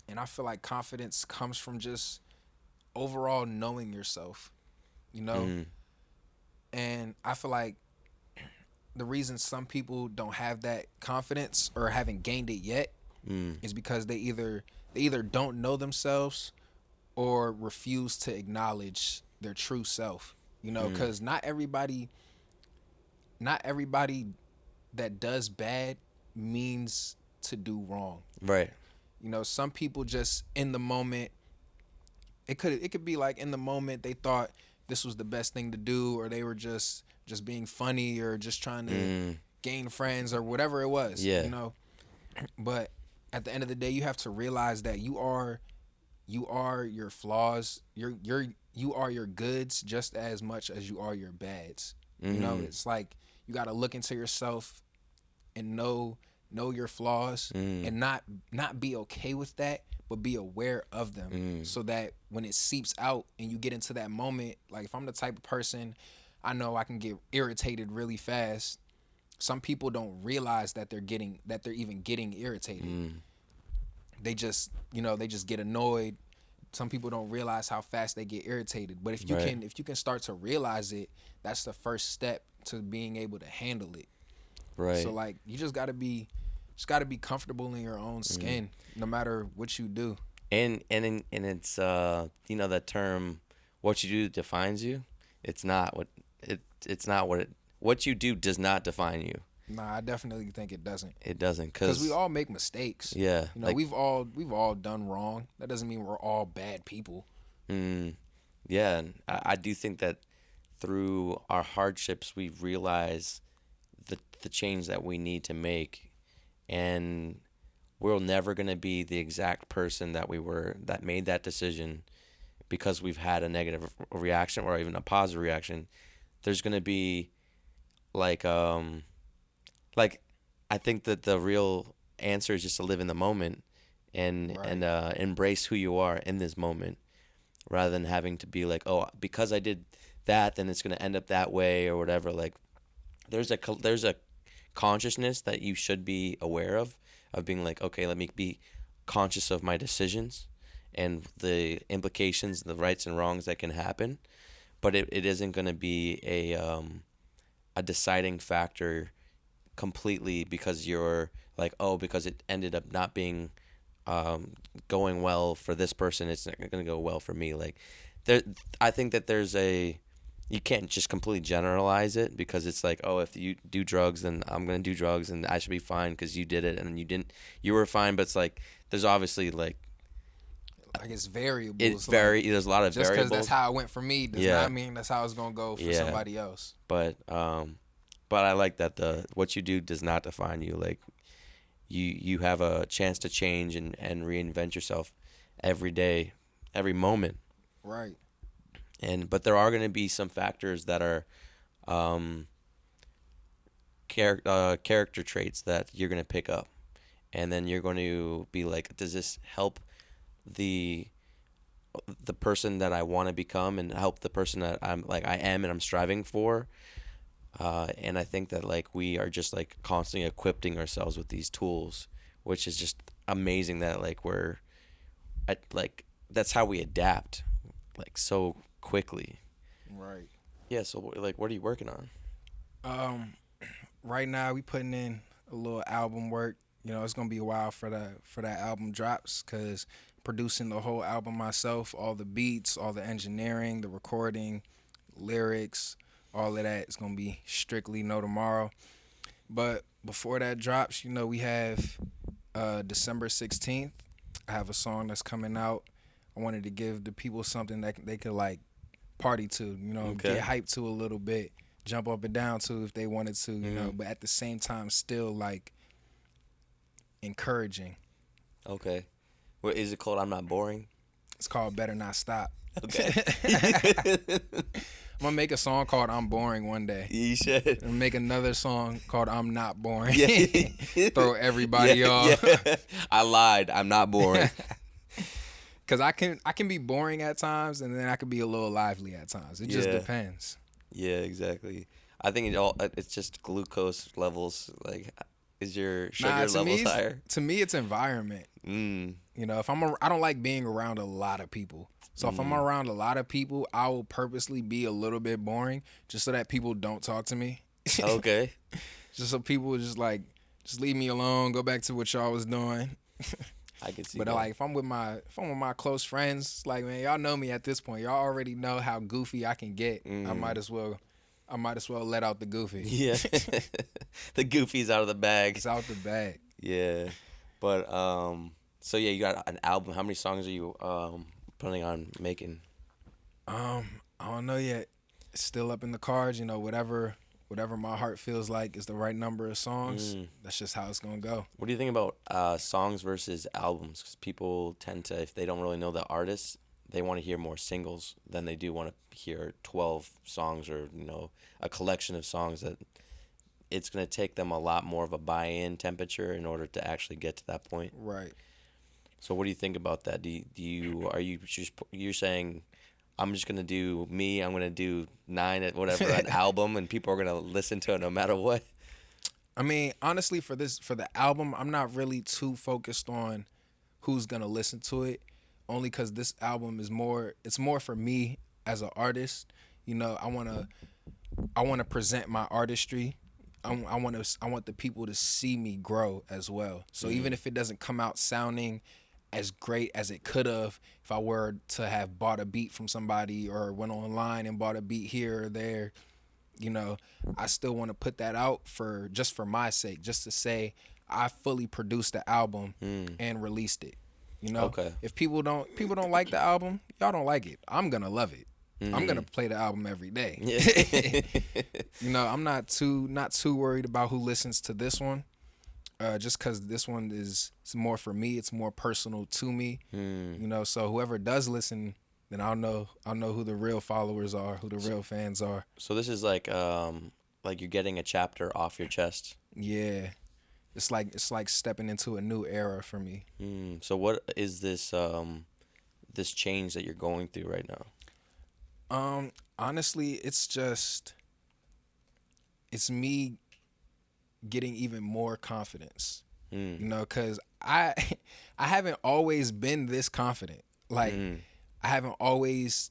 and I feel like confidence comes from just overall knowing yourself, you know. And I feel like the reason some people don't have that confidence or haven't gained it yet is because they either don't know themselves or refuse to acknowledge their true self, you know, because not everybody that does bad means to do wrong. Right. You know, some people just in the moment, it could be like in the moment they thought this was the best thing to do, or they were just being funny, or just trying to gain friends, or whatever it was. Yeah. You know, but at the end of the day, you have to realize that you are your flaws. You are your goods just as much as you are your bads. You know, it's like you got to look into yourself and know your flaws, and not be okay with that, but be aware of them, so that when it seeps out and you get into that moment, like if I'm the type of person, I know I can get irritated really fast. Some people don't realize that they're even getting irritated. They just get annoyed. Some people don't realize how fast they get irritated. But if you can start to realize it, that's the first step to being able to handle it. Right. So like, you just gotta be comfortable in your own skin, no matter what you do. And it's that term, what you do defines you. What you do does not define you. Nah, I definitely think it doesn't. It doesn't, because we all make mistakes. Yeah. You know, we've all done wrong. That doesn't mean we're all bad people. Yeah, and I do think that through our hardships, we realize the change that we need to make, and we're never going to be the exact person that we were that made that decision because we've had a negative reaction or even a positive reaction. There's going to be like like I think that the real answer is just to live in the moment and Right. and embrace who you are in this moment, rather than having to be like, oh, because I did that, then it's gonna end up that way or whatever. Like there's a consciousness that you should be aware of being like, okay, let me be conscious of my decisions and the implications, the rights and wrongs that can happen. But it isn't going to be a deciding factor completely because you're like, oh, because it ended up not being going well for this person, it's not going to go well for me. Like there, I think that you can't just completely generalize it, because it's like, oh, if you do drugs, then I'm going to do drugs and I should be fine because you did it and you didn't, you were fine. But it's like, there's obviously like it's variables. it's like, there's a lot of just variables. because that's how it went for me does not mean that's how it's gonna go for somebody else. But I like that what you do does not define you. Like you have a chance to change and reinvent yourself every day, every moment. Right. But there are going to be some factors that are character traits that you're going to pick up, and then you're going to be like, does this help the person that I want to become and help the person that I am and I'm striving for? And I think that like we are just like constantly equipping ourselves with these tools, which is just amazing that like we're like that's how we adapt like so quickly. Right. Yeah. So like, what are you working on? Right now we putting in a little album work. You know, it's gonna be a while for that album drops, cause producing the whole album myself, all the beats, all the engineering, the recording, lyrics, all of that is gonna be strictly No Tomorrow. But before that drops, you know, we have December 16th. I have a song that's coming out. I wanted to give the people something that they could like party to, you know, Okay. get hyped to a little bit, jump up and down to if they wanted to, you know, but at the same time still like encouraging. Okay. What is it called? I'm Not Boring? It's called Better Not Stop. Okay. I'm gonna make a song called I'm Boring one day. You should. And make another song called I'm Not Boring. Yeah. Throw everybody off. Yeah. I lied. I'm not boring. Cause I can be boring at times, and then I can be a little lively at times. It just depends. Yeah, exactly. I think it's just glucose levels. Like, is your sugar levels higher? To me, it's environment. You know, I don't like being around a lot of people. So if I'm around a lot of people, I will purposely be a little bit boring just so that people don't talk to me. Okay. Just so people just leave me alone, go back to what y'all was doing. I can see But that. like if I'm with my close friends, like, man, y'all know me at this point. Y'all already know how goofy I can get. I might as well let out the goofy. Yeah. The goofy's out of the bag. It's out the bag. Yeah. But so yeah, you got an album. How many songs are you planning on making? I don't know yet. It's still up in the cards, you know, whatever my heart feels like is the right number of songs. That's just how it's gonna go. What do you think about songs versus albums? Because people tend to, if they don't really know the artist, they want to hear more singles than they do want to hear 12 songs or, you know, a collection of songs that it's going to take them a lot more of a buy-in temperature in order to actually get to that point. Right. So what do you think about that? You're saying I'm just going to do me, I'm going to do 9 at whatever an album and people are going to listen to it no matter what? I mean, honestly, for the album, I'm not really too focused on who's gonna listen to it, only because this album is more for me as an artist. You know, I wanna present my artistry. I want the people to see me grow as well. So even if it doesn't come out sounding as great as it could have if I were to have bought a beat from somebody or went online and bought a beat here or there, you know, I still want to put that out for my sake, just to say I fully produced the album and released it. You know, Okay. If people don't like the album, y'all don't like it. I'm gonna love it. I'm gonna play the album every day. Yeah. You know, I'm not too worried about who listens to this one, just because this one it's more for me. It's more personal to me. You know, so whoever does listen, then I'll know who the real followers are, who the real fans are. So this is like like you're getting a chapter off your chest. Yeah. It's like stepping into a new era for me. So what is this this change that you're going through right now? Honestly, it's me getting even more confidence. You know, cuz I haven't always been this confident. Like I haven't always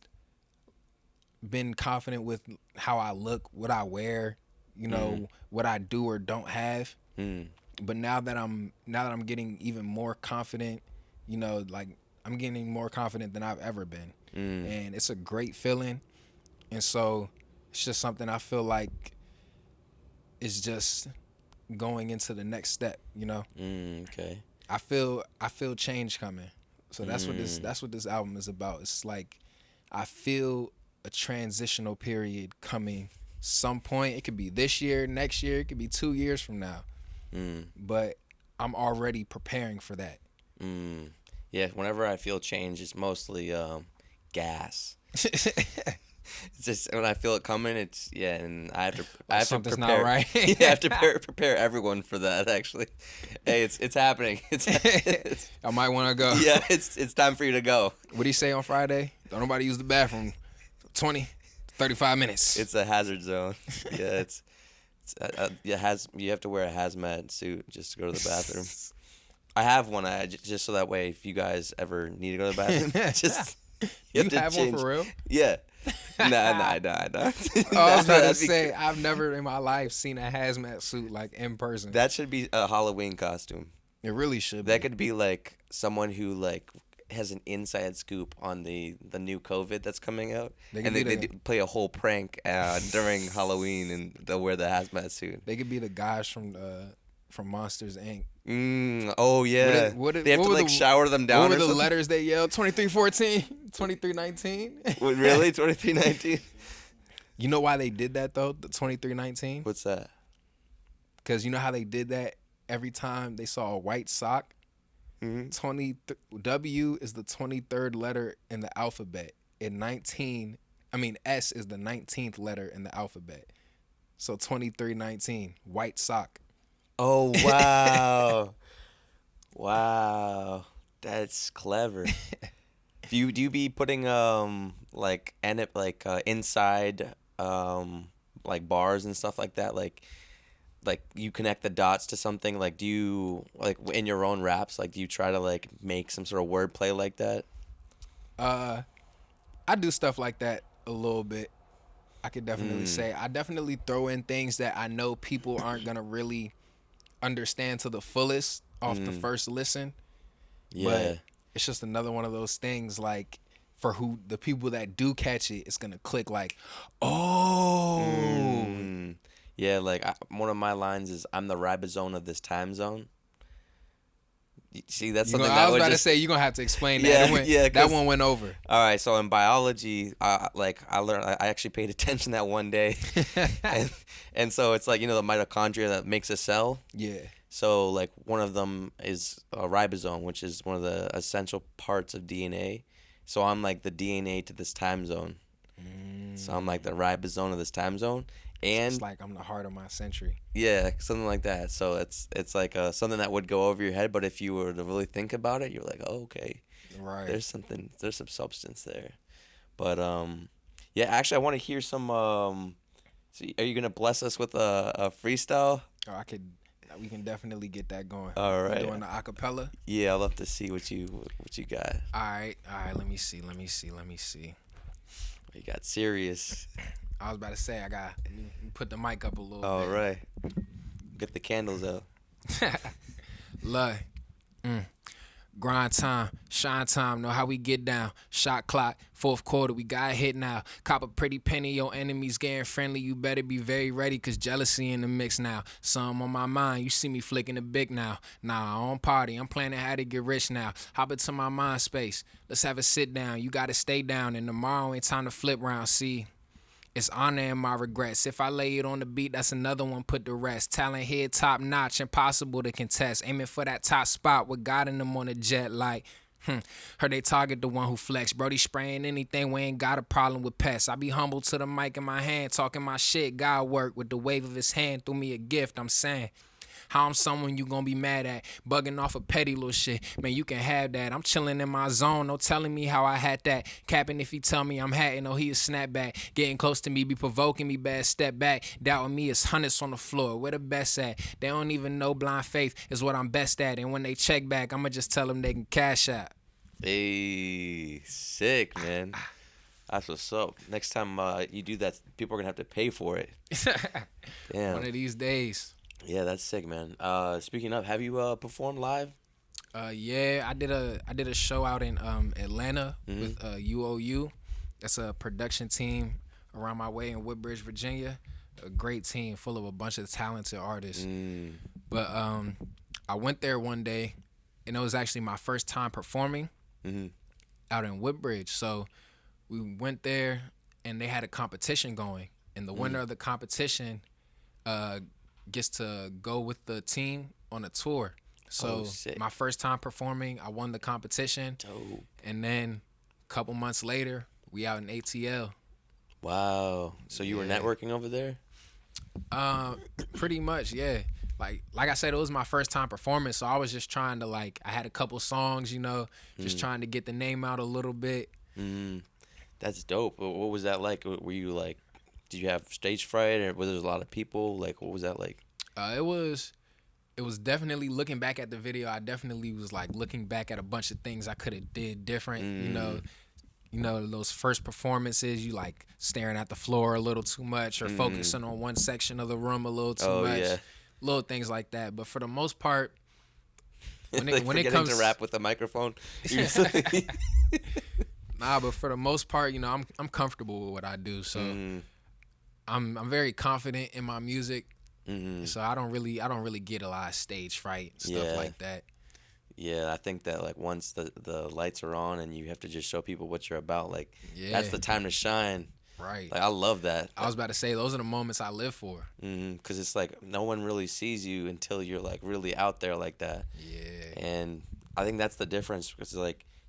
been confident with how I look, what I wear, you know, what I do or don't have. But now that I'm getting even more confident, you know, like I'm getting more confident than I've ever been. And it's a great feeling. And so it's just something I feel like is just going into the next step, you know? Okay. I feel change coming. So that's what this album is about. It's like I feel a transitional period coming some point. It could be this year, next year, it could be 2 years from now. But I'm already preparing for that. Yeah, whenever I feel change, it's mostly gas. It's just when I feel it coming, it's and I have to Something's prepare. not right. I have to prepare everyone for that. Actually, hey, it's happening. It's I might want to go. Yeah, it's time for you to go. What do you say on Friday? Don't nobody use the bathroom. 20, 35 minutes. It's a hazard zone. Yeah, you have to wear a hazmat suit just to go to the bathroom. I have one. Just so that way, if you guys ever need to go to the bathroom, just you have one for real? Yeah. Nah. I was about to say, I've never in my life seen a hazmat suit like in person. That should be a Halloween costume. It really should. That could be like someone who like has an inside scoop on the new COVID that's coming out, and they play a whole prank during Halloween, and they'll wear the hazmat suit. They could be the guys from Monsters Inc. Oh yeah. They have to like shower them down. What were the letters they yelled? 2314, 2319. Really? 2319? You know why they did that though? The 2319. What's that? Because you know how they did that every time they saw a white sock. W is the 23rd letter in the alphabet. S is the 19th letter in the alphabet. So 2319, white sock. Oh wow. Wow. That's clever. Do you be putting inside like bars and stuff like that, like you connect the dots to something? Like, do you, like, in your own raps, like, do you try to like make some sort of wordplay like that? I do stuff like that a little bit. I could definitely say I definitely throw in things that I know people aren't gonna really understand to the fullest off the first listen. Yeah. But it's just another one of those things, like, for who the people that do catch it, it's gonna click like, oh. Yeah, like one of my lines is, "I'm the ribosome of this time zone." See, that's something I was about to say, you're gonna have to explain that. That one went over. All right, so in biology, I learned. I actually paid attention that one day, and so it's like, the mitochondria that makes a cell. Yeah. So like one of them is a ribosome, which is one of the essential parts of DNA. So I'm like the DNA to this time zone. So I'm like the ribosome of this time zone. And it's like I'm the heart of my century. Yeah, something like that. So it's like something that would go over your head, but if you were to really think about it, you're like, oh, okay, right. There's some substance there. But yeah, actually, I want to hear some. So are you gonna bless us with a freestyle? Oh, we can definitely get that going. All right. We're doing the acapella. Yeah, I'd love to see what you got. All right. Let me see. You got serious. I was about to say, put the mic up a little bit. All right. Get the candles out. Love. Grind time, shine time, know how we get down. Shot clock, fourth quarter, we got hit now. Cop a pretty penny, your enemies getting friendly. You better be very ready, cause jealousy in the mix now. Some on my mind, you see me flicking the big now. Nah, I don't party, I'm planning how to get rich now. Hop into my mind space, let's have a sit down. You gotta stay down, and tomorrow ain't time to flip round, see. It's honor and my regrets. If I lay it on the beat, that's another one put to rest. Talent here, top notch, impossible to contest. Aiming for that top spot with God in them on a jet like, Heard they target the one who flex. Brody spraying anything, we ain't got a problem with pests. I be humble to the mic in my hand, talking my shit. God work with the wave of his hand, threw me a gift, I'm saying. How I'm someone you gonna be mad at, bugging off a petty little shit. Man, you can have that. I'm chilling in my zone, no telling me how I had that. Capping if he tell me I'm hatting, oh he a snapback. Getting close to me, be provoking me, bad step back. Doubting me is hundreds on the floor, where the best at? They don't even know blind faith is what I'm best at. And when they check back, I'ma just tell them they can cash out. Hey, sick, man. That's what's up. Next time you do that, people are gonna have to pay for it. Damn. One of these days. Yeah, that's sick, man. Speaking of, have you performed live? Yeah, I did a show out in Atlanta with UOU. That's a production team around my way in Woodbridge, Virginia. A great team full of a bunch of talented artists. But I went there one day, and it was actually my first time performing out in Woodbridge. So we went there, and they had a competition going, and the winner of the competition gets to go with the team on a tour. So my first time performing, I won the competition. Dope. And then a couple months later, we out in ATL. Wow. So you were networking over there? Pretty much, yeah. Like I said, it was my first time performing, so I was just trying to I had a couple songs, just trying to get the name out a little bit. That's dope. What was that like? Were you like, did you have stage fright, or was there a lot of people? Like, what was that like? It was definitely, looking back at the video, I definitely was looking back at a bunch of things I could have did different. Those first performances, you staring at the floor a little too much, or focusing on one section of the room a little too much. Yeah. Little things like that. But for the most part, when it comes to rap with the microphone, nah. But for the most part, I'm comfortable with what I do, so I'm very confident in my music. So I don't really get a lot of stage fright, stuff like that. Yeah, I think that once the lights are on and you have to just show people what you're about, that's the time to shine. Right. I love that. I was about to say, those are the moments I live for. Because it's no one really sees you until you're really out there like that. Yeah. And I think that's the difference, because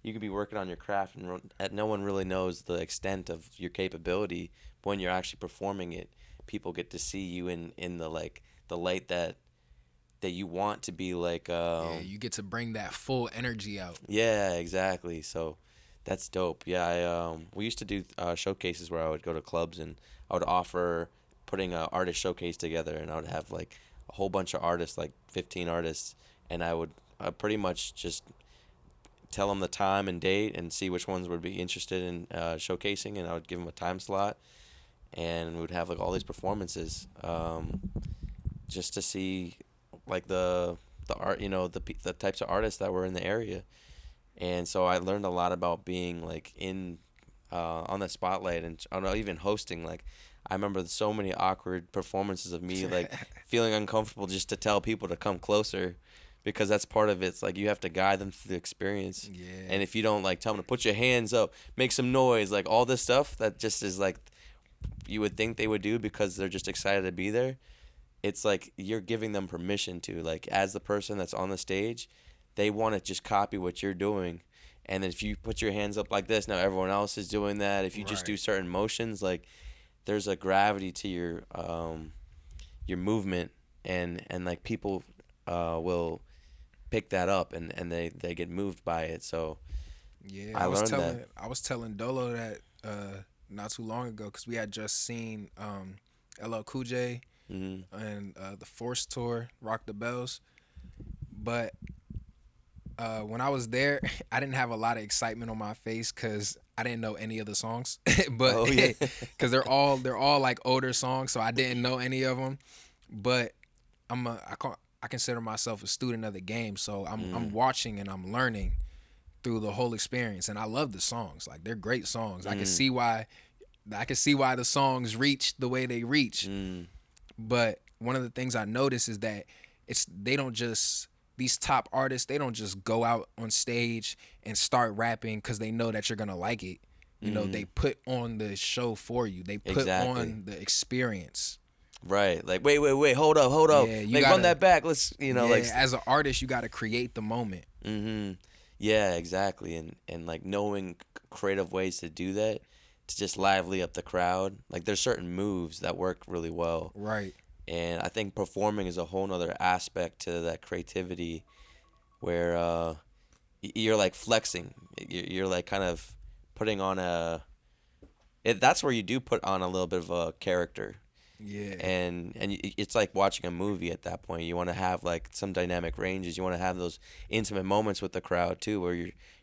you could be working on your craft and no one really knows the extent of your capability. But when you're actually performing it, people get to see you in the light that you want to be yeah, you get to bring that full energy out. Yeah, exactly. So that's dope. Yeah, we used to do showcases where I would go to clubs and I would offer putting an artist showcase together, and I would have a whole bunch of artists, 15 artists, and I would pretty much just tell them the time and date and see which ones would be interested in showcasing, and I would give them a time slot, and we would have all these performances just to see the art, the types of artists that were in the area. And so I learned a lot about being in on the spotlight, and even hosting. I remember so many awkward performances of me feeling uncomfortable just to tell people to come closer, because that's part of it. It's you have to guide them through the experience. Yeah. And if you don't tell them to put your hands up, make some noise, all this stuff that just is you would think they would do because they're just excited to be there. It's you're giving them permission to, as the person that's on the stage, they want to just copy what you're doing. And then if you put your hands up like this, now everyone else is doing that. If you just do certain motions, there's a gravity to your movement, and people will pick that up, and they get moved by it. So yeah, I was telling Dolo that not too long ago, because we had just seen LL Cool J and the Force Tour, Rock the Bells. But when I was there, I didn't have a lot of excitement on my face because I didn't know any of the songs. But because they're all older songs, so I didn't know any of them. But I consider myself a student of the game, so I'm watching and I'm learning through the whole experience, and I love the songs. They're great songs. I can see why the songs reach the way they reach. But one of the things I notice is that these top artists, they don't just go out on stage and start rapping because they know that you're gonna like it. They put on the show for you. They put on the experience. Right. Wait, hold up. Yeah, run that back. Let's, as an artist, you got to create the moment. Yeah, exactly. And like knowing creative ways to do that to just lively up the crowd. Like there's certain moves that work really well. Right. And I think performing is a whole nother aspect to that creativity where you're like flexing. You're like kind of putting on that's where you do put on a little bit of a character. Yeah. And it's like watching a movie at that point. You want to have like some dynamic ranges. You want to have those intimate moments with the crowd too, where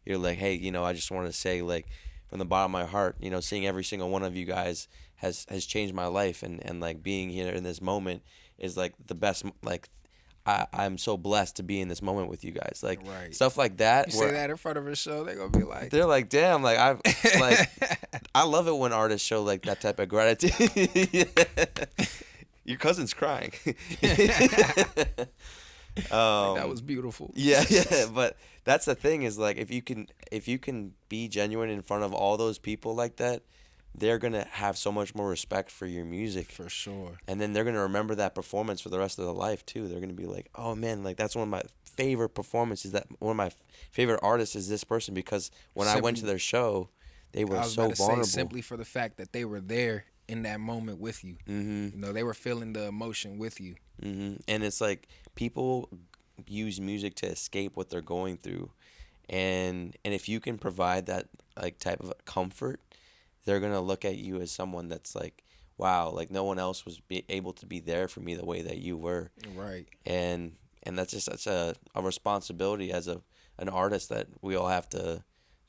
you're like, hey, I just want to say like from the bottom of my heart, seeing every single one of you guys has changed my life, and like being here in this moment is like the best. Like I'm so blessed to be in this moment with you guys. Like Right. stuff like that. You say that in front of a show, they're gonna be like, they're like, damn, like I love it when artists show like that type of gratitude. Your cousin's crying. that was beautiful. Yeah, but that's the thing is like if you can be genuine in front of all those people like that, they're gonna have so much more respect for your music. For sure. And then they're gonna remember that performance for the rest of their life too. They're gonna be like, oh man, like that's one of my favorite performances. That one of my favorite artists is this person because when I went to their show, they were so vulnerable. Simply for the fact that they were there in that moment with you. Mm-hmm. They were feeling the emotion with you. Mm-hmm. And it's like people use music to escape what they're going through, and if you can provide that like type of comfort, they're gonna look at you as someone that's like, wow, like no one else was able to be there for me the way that you were. Right. And that's just such a responsibility as an artist that we all have to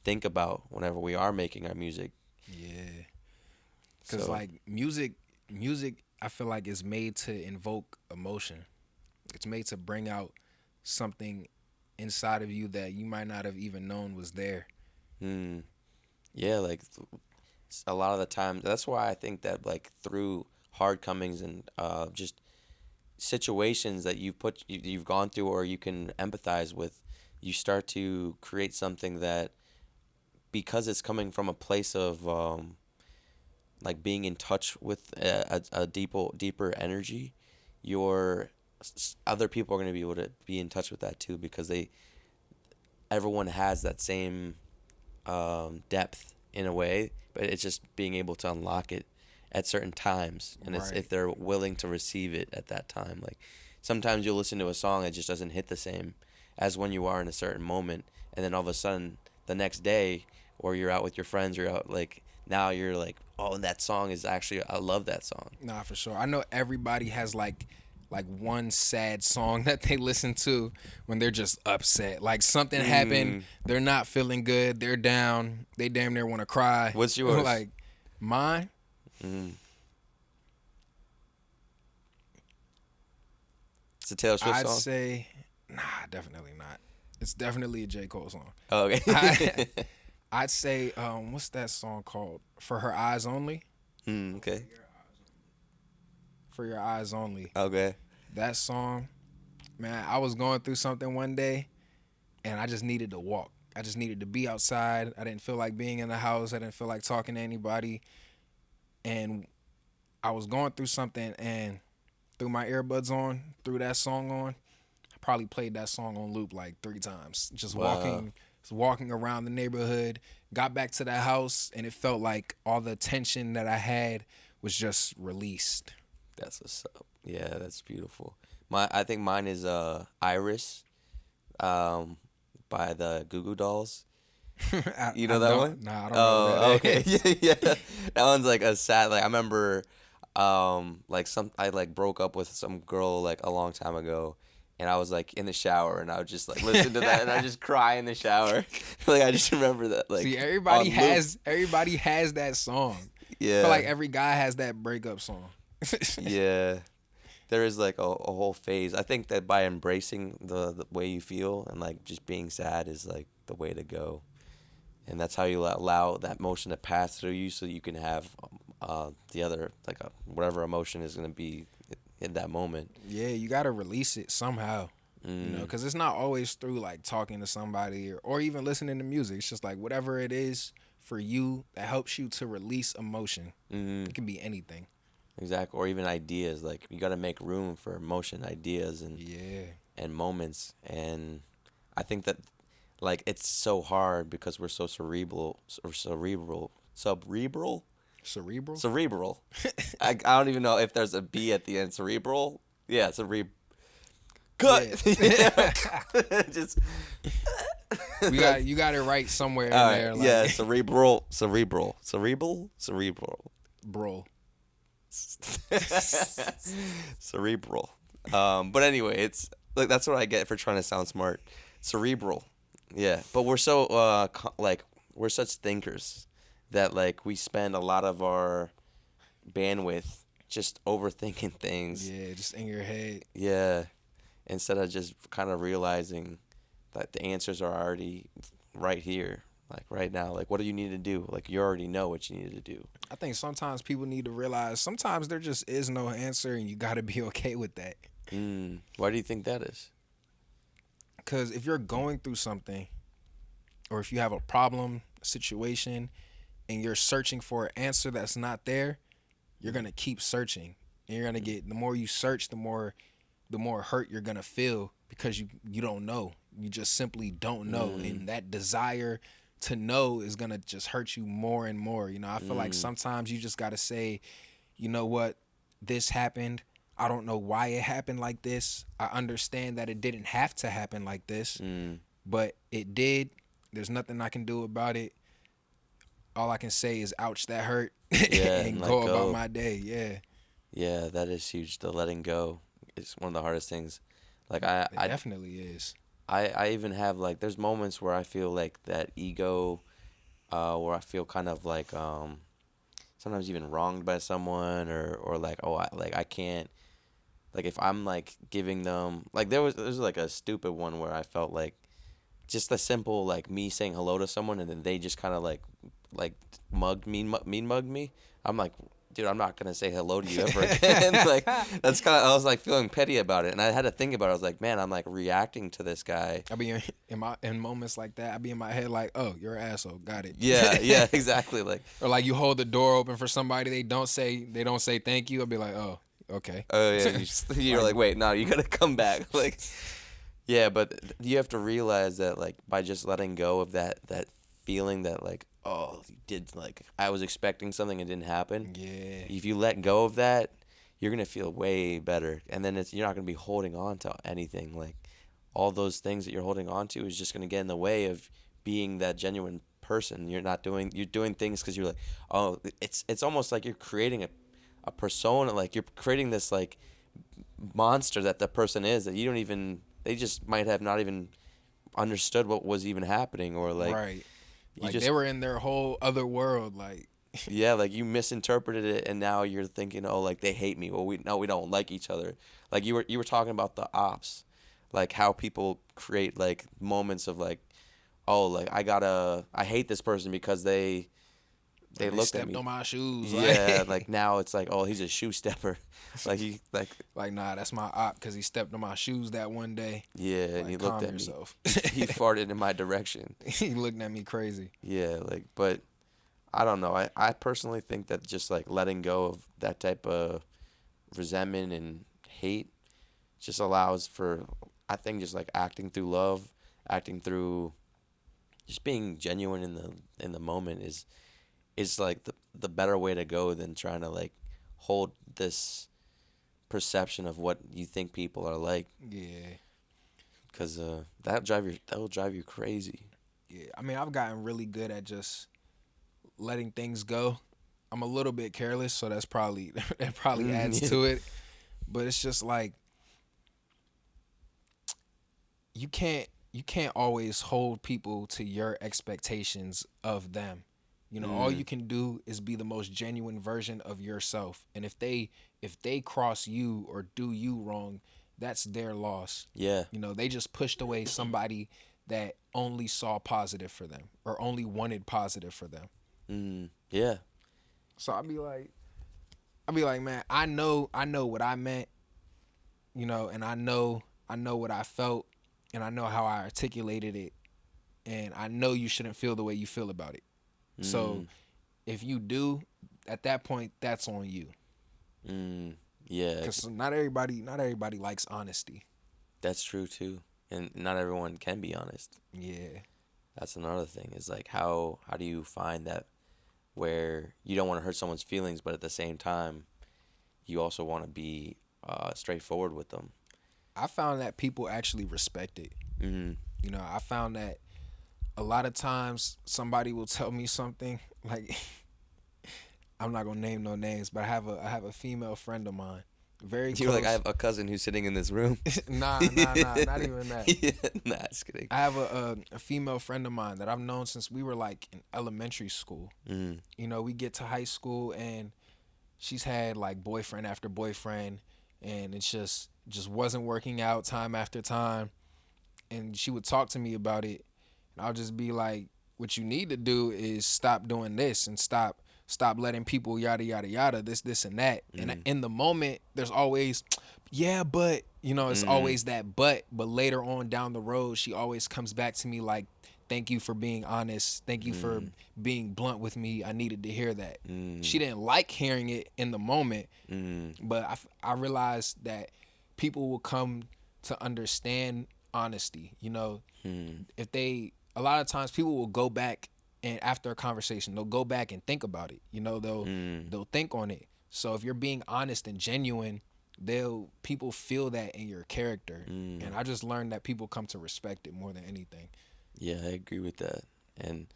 think about whenever we are making our music. Yeah. Because like music, I feel like is made to invoke emotion. It's made to bring out something inside of you that you might not have even known was there. Yeah, like a lot of the time. That's why I think that like through hard comings and just situations that you've gone through or you can empathize with, you start to create something that, because it's coming from a place of like being in touch with a deeper energy, other people are going to be able to be in touch with that too, because everyone has that same depth in a way, but it's just being able to unlock it at certain times, and it's if they're willing to receive it at that time. Like sometimes you'll listen to a song that just doesn't hit the same as when you are in a certain moment, and then all of a sudden the next day, or you're out with your friends, you're out like now you're like, oh, and that song is actually, I love that song. Nah, for sure. I know everybody has like one sad song that they listen to when they're just upset. Like something happened, they're not feeling good, they're down, they damn near want to cry. What's yours? Like mine? It's a Taylor Swift song? I'd say, nah, definitely not. It's definitely a J. Cole song. Oh, okay. I'd say, what's that song called? For Her Eyes Only? Okay. For Your Eyes Only. Okay. That song, man, I was going through something one day, and I just needed to walk. I just needed to be outside. I didn't feel like being in the house. I didn't feel like talking to anybody. And I was going through something, and threw my earbuds on, threw that song on. I probably played that song on loop like 3 times. Just walking around the neighborhood. Got back to the house, and it felt like all the tension that I had was just released. That's what's up. Yeah, that's beautiful. I think mine is Iris, by the Goo Goo Dolls. You know that one? Nah, I don't know that. Okay. Yeah. That one's like a sad, like I remember I like broke up with some girl like a long time ago, and I was like in the shower, and I would just like listen to that, and I just cry in the shower. Like I just remember that. Like see, everybody has that song. Yeah. I feel like every guy has that breakup song. Yeah. There is like a whole phase. I think that by embracing the way you feel and like just being sad is like the way to go. And that's how you allow that emotion to pass through you, so you can have the other, like whatever emotion is going to be in that moment. Yeah, you got to release it somehow. You know, because it's not always through like talking to somebody or even listening to music. It's just like whatever it is for you that helps you to release emotion. It can be anything. Exactly. Or even ideas. Like you got to make room for emotion, ideas, and moments. And I think that like it's so hard because we're so cerebral. Cerebral. Cerebral. I don't even know if there's a B at the end. Cerebral. Yeah, Cut. Yeah. Just. You got it right somewhere in All right. there. Like, Yeah, cerebral. bro. Cerebral. But anyway, it's like that's what I get for trying to sound smart. Cerebral. Yeah, but we're so like we're such thinkers that like we spend a lot of our bandwidth just overthinking things. Yeah, just in your head. Yeah, instead of just kind of realizing that the answers are already right here, like right now. Like, what do you need to do? Like, you already know what you need to do. I think sometimes people need to realize sometimes there just is no answer, and you got to be okay with that. Why do you think that is? Because if you're going through something, or if you have a problem, a situation, and you're searching for an answer that's not there, you're gonna keep searching, and you're gonna get, the more you search, the more hurt you're gonna feel because you don't know. You just simply don't know, and that desire to know is gonna just hurt you more and more. You know, I feel like sometimes you just gotta say, you know what, this happened. I don't know why it happened like this. I understand that it didn't have to happen like this, but it did. There's nothing I can do about it. All I can say is, ouch, that hurt, and go about my day. Yeah. Yeah, that is huge. The letting go is one of the hardest things. Like It definitely is. I even have like there's moments where I feel like that ego, where I feel kind of like sometimes even wronged by someone or like I can't, like if I'm like giving them, like there was like a stupid one where I felt like just the simple like me saying hello to someone and then they just kind of like mugged me. I'm like, dude, I'm not gonna say hello to you ever again. Like that's kind of, I was like feeling petty about it, and I had to think about it. I was like, man, I'm like reacting to this guy. I be in moments like that. I be in my head like, oh, you're an asshole. Got it. Yeah, exactly. Like, or like you hold the door open for somebody, they don't say thank you. I'll be like, oh, okay. Oh yeah, you're like, wait, no, you gotta come back. Like, yeah, but you have to realize that like by just letting go of that feeling that like, oh, you did, like I was expecting something and it didn't happen. Yeah. If you let go of that, you're gonna feel way better, and then you're not gonna be holding on to anything. Like all those things that you're holding on to is just gonna get in the way of being that genuine person. You're doing things because you're like, oh, it's almost like you're creating a persona, like you're creating this like monster that the person is that you don't even, they just might have not even understood what was even happening, or like right. Like they were in their whole other world, like yeah, like you misinterpreted it, and now you're thinking, oh, like they hate me. Well, we don't like each other. Like you were talking about the ops, like how people create like moments of like, oh, like I hate this person because they looked at me. Stepped on my shoes. Yeah, like now it's like, oh, he's a shoe stepper. Like he like nah, that's my op because he stepped on my shoes that one day. Yeah, like, and he looked at yourself. me. He farted in my direction. He looked at me crazy. Yeah, like, but I don't know. I personally think that just like letting go of that type of resentment and hate just allows for, I think, just like acting through love, acting through just being genuine in the moment is like the better way to go than trying to like hold this perception of what you think people are like. Yeah. Cause that'll drive you crazy. Yeah, I mean, I've gotten really good at just letting things go. I'm a little bit careless, so that probably adds to it. But it's just like you can't always hold people to your expectations of them. You know, all you can do is be the most genuine version of yourself. And if they cross you or do you wrong, that's their loss. Yeah. You know, they just pushed away somebody that only saw positive for them or only wanted positive for them. Yeah. So I'd be like, man, I know what I meant, you know, and I know what I felt, and I know how I articulated it, and I know you shouldn't feel the way you feel about it. So if you do, at that point, that's on you. Yeah. Because not everybody likes honesty. That's true too, and not everyone can be honest. Yeah. That's another thing. Is like how do you find that where you don't want to hurt someone's feelings, but at the same time, you also want to be straightforward with them. I found that people actually respect it. Mm-hmm. You know, I found that a lot of times somebody will tell me something like I'm not gonna name no names, but I have a female friend of mine. Very close. You're like, I have a cousin who's sitting in this room. Nah, not even that. Yeah, nah, just kidding. I have a female friend of mine that I've known since we were like in elementary school. Mm-hmm. You know, we get to high school and she's had like boyfriend after boyfriend, and it just wasn't working out time after time. And she would talk to me about it, and I'll just be like, what you need to do is stop doing this and stop letting people yada yada yada, this and that. And in the moment there's always, yeah, but you know, it's always that but later on down the road she always comes back to me like, thank you for being honest, thank you for being blunt with me, I needed to hear that. She didn't like hearing it in the moment, but I realized that people will come to understand honesty. You know, if they, a lot of times people will go back and after a conversation they'll go back and think about it. You know, they'll think on it. So if you're being honest and genuine, people feel that in your character. And I just learned that people come to respect it more than anything. Yeah, I agree with that. And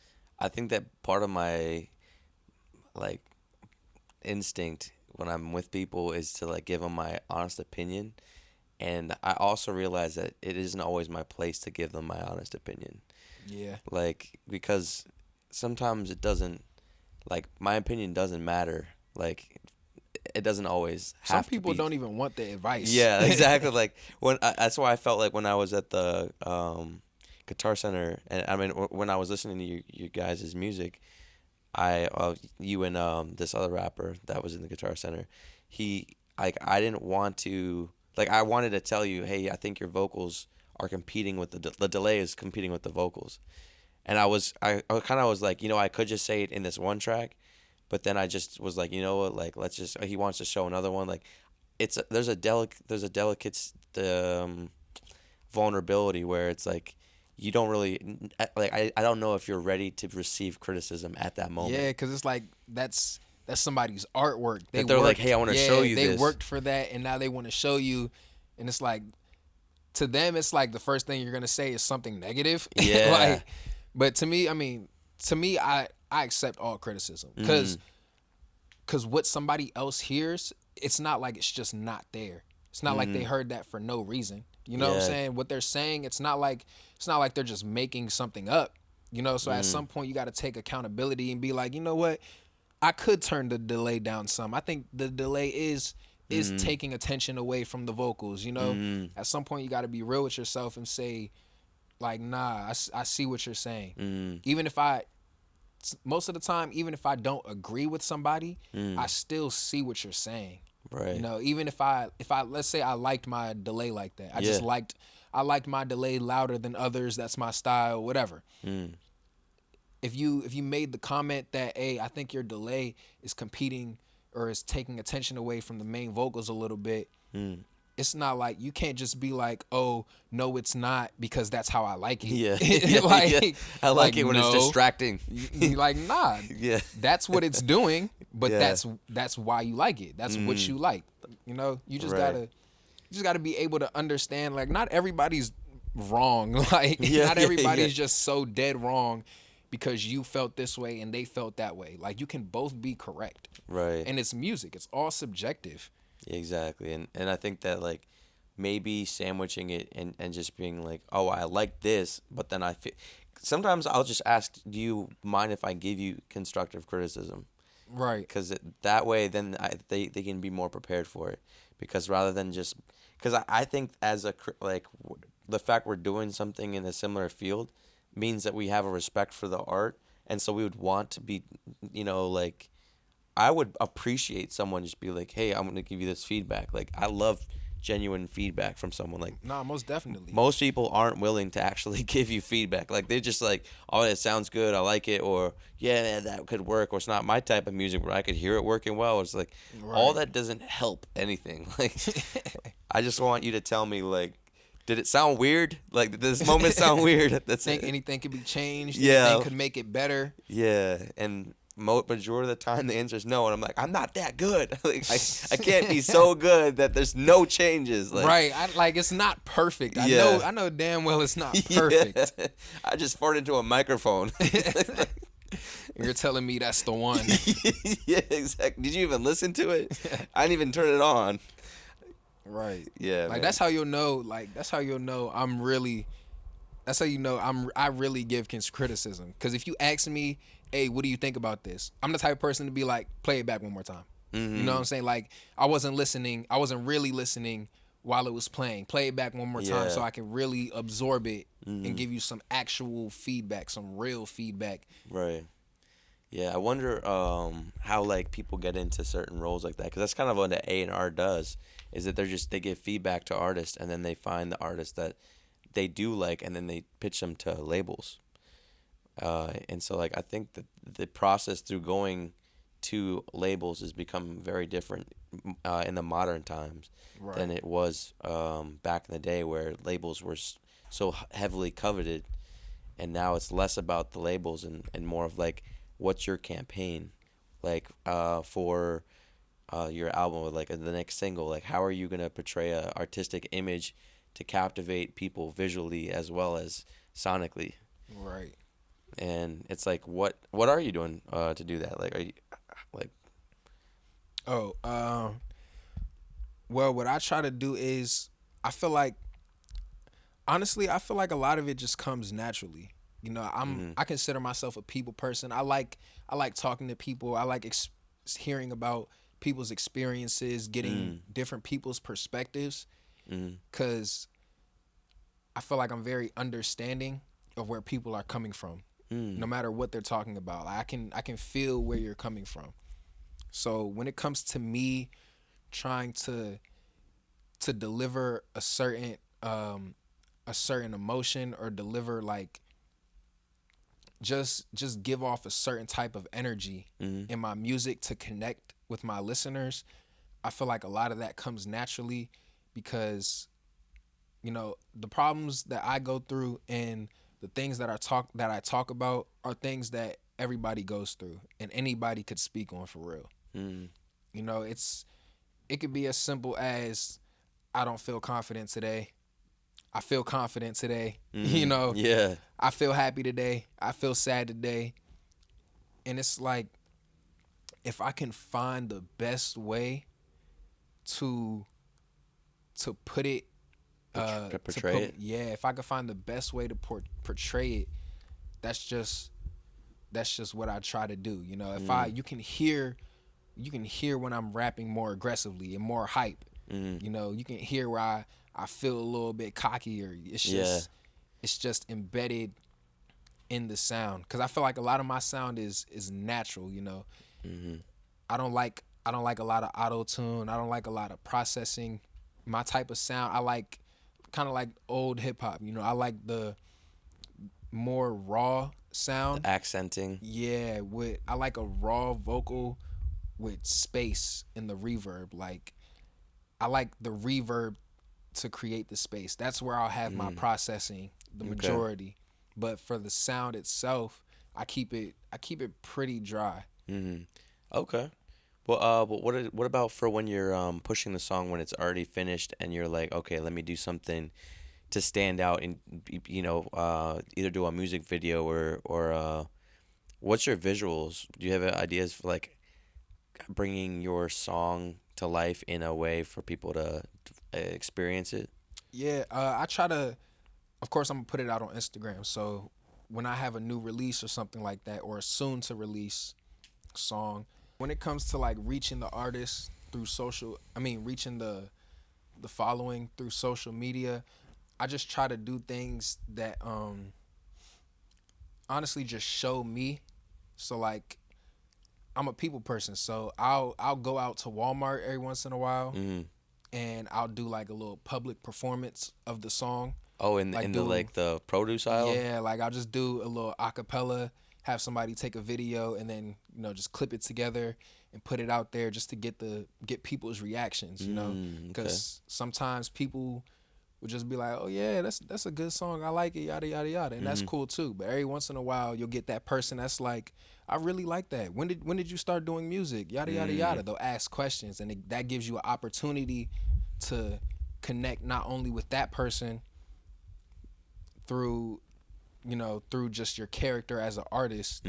I think that part of my like instinct when I'm with people is to like give them my honest opinion. And I also realize that it isn't always my place to give them my honest opinion. Yeah. Like, because sometimes it doesn't, like, my opinion doesn't matter. Like, it doesn't always have to be. Some people don't even want the advice. Yeah, exactly. Like, that's why I felt like when I was at the Guitar Center, and I mean, when I was listening to you guys' music, you and this other rapper that was in the Guitar Center, I didn't want to, like, I wanted to tell you, hey, I think your vocals are competing with the delay is competing with the vocals. And I kind of was like, you know, I could just say it in this one track, but then I just was like, you know what, like, let's just, he wants to show another one. Like, there's a delicate vulnerability where it's like, you don't really, like, I don't know if you're ready to receive criticism at that moment. Yeah, because it's like, that's somebody's artwork. They're like, hey, I want to show you this. They worked for that, and now they want to show you. And it's like, to them, it's like the first thing you're going to say is something negative. Yeah. Like, but to me, I accept all criticism. Because what somebody else hears, it's not like it's just not there. It's not like they heard that for no reason. You know what I'm saying? What they're saying, it's not like they're just making something up. You know, so at some point you got to take accountability and be like, you know what? I could turn the delay down some. I think the delay is taking attention away from the vocals, you know? At some point you got to be real with yourself and say, like, nah, I see what you're saying. Even if most of the time, even if I don't agree with somebody, I still see what you're saying. Right. You know, even if I let's say I liked my delay like that. I liked my delay louder than others. That's my style, whatever. If you made the comment that, hey, I think your delay is competing or is taking attention away from the main vocals a little bit, it's not like, you can't just be like, oh, no, it's not, because that's how I like it. Yeah. Like, I like it when it's distracting. Like, nah. Yeah. That's what it's doing, but that's why you like it. That's what you like. You know, you just gotta be able to understand, like, not everybody's wrong. Like, not everybody's just so dead wrong because you felt this way and they felt that way. Like, you can both be correct. Right. And it's music. It's all subjective. Exactly. And I think that, like, maybe sandwiching it and just being like, oh, I like this, but then I feel, sometimes I'll just ask, do you mind if I give you constructive criticism? Right. Because that way then they can be more prepared for it. Because rather than just, because I think as the fact we're doing something in a similar field means that we have a respect for the art, and so we would want to be, you know, like, I would appreciate someone just be like, hey, I'm going to give you this feedback. Like, I love genuine feedback from someone. Like, nah, most definitely. Most people aren't willing to actually give you feedback. Like, they're just like, oh, it sounds good, I like it, or yeah, that could work, or it's not my type of music, but I could hear it working well. It's like, all that doesn't help anything. Like, I just want you to tell me, like, Did it sound weird? Like, did this moment sound weird? That's Think anything could be changed. Yeah. Anything could make it better. Yeah, and majority of the time the answer is no, and I'm like, I'm not that good. Like, I can't be so good that there's no changes. Like, Right. It's not perfect. Yeah. I know damn well it's not perfect. Yeah. I just farted into a microphone. You're telling me that's the one. Yeah, exactly. Did you even listen to it? I didn't even turn it on. Right. Yeah, Like, man. that's how you'll know. Like, that's how you'll know I'm really. That's how you know I really give criticism. Because if you ask me, hey, what do you think about this? I'm the type of person to be like, play it back one more time. Mm-hmm. You know what I'm saying? Like, I wasn't really listening while it was playing. Play it back one more time Yeah. so I can really absorb it and give you some actual feedback, some real feedback. Right. Yeah, I wonder how like people get into certain roles like that, because that's kind of what the A&R does. Is that they give feedback to artists, and then they find the artists that they do like, and then they pitch them to labels. And so like I think that the process through going to labels has become very different in the modern times than it was back in the day, where labels were so heavily coveted, and now it's less about the labels and more of like, what's your campaign like for your album, with like the next single, like how are you going to portray a artistic image to captivate people visually as well as sonically. Right. And it's like, what are you doing to do that? Like, are you like? Well, what I try to do is, I feel like a lot of it just comes naturally. You know, I consider myself a people person. I like talking to people. I like hearing about people's experiences, getting different people's perspectives, because I feel like I'm very understanding of where people are coming from, no matter what they're talking about. I can feel where you're coming from. So when it comes to me trying to deliver a certain emotion, or deliver like just give off a certain type of energy in my music to connect with my listeners, I feel like a lot of that comes naturally, because you know, the problems that I go through and the things that I talk about are things that everybody goes through and anybody could speak on for real. You know, it could be as simple as, I don't feel confident today. I feel confident today. You know, Yeah. I feel happy today. I feel sad today. And it's like, if I can find the best way to put it, portray it. Yeah, if I can find the best way to portray it, that's just what I try to do. You know, if you can hear when I'm rapping more aggressively and more hype. You know, you can hear where I feel a little bit cocky, or it's just embedded in the sound, because I feel like a lot of my sound is natural. You know, I don't like a lot of auto tune. I don't like a lot of processing. My type of sound, I like kind of like old hip hop. You know, I like the more raw sound, The accenting. Yeah, I like a raw vocal with space in the reverb. Like, I like the reverb to create the space. That's where I'll have my processing, the majority. But for the sound itself, I keep it pretty dry. Okay. Well, but what about for when you're pushing the song when it's already finished, and you're like, okay, let me do something to stand out, and you know, either do a music video or what's your visuals? Do you have ideas for like bringing your song to life in a way for people to experience it? Yeah, I try to. Of course, I'm gonna put it out on Instagram. So when I have a new release or something like that, or a soon to release song, when it comes to like reaching the artist through reaching the following through social media, I just try to do things that honestly just show me. So like, I'm a people person, so I'll go out to Walmart every once in a while, and I'll do like a little public performance of the song. Oh, in the produce aisle? Yeah, like I'll just do a little acapella, have somebody take a video, and then, you know, just clip it together and put it out there just to get people's reactions, you know, because sometimes people would just be like, oh yeah, that's a good song, I like it, yada yada yada, and that's cool too. But every once in a while, you'll get that person that's like, I really like that. When did you start doing music? Yada yada yada. They'll ask questions, and that gives you an opportunity to connect not only with that person through, through just your character as an artist,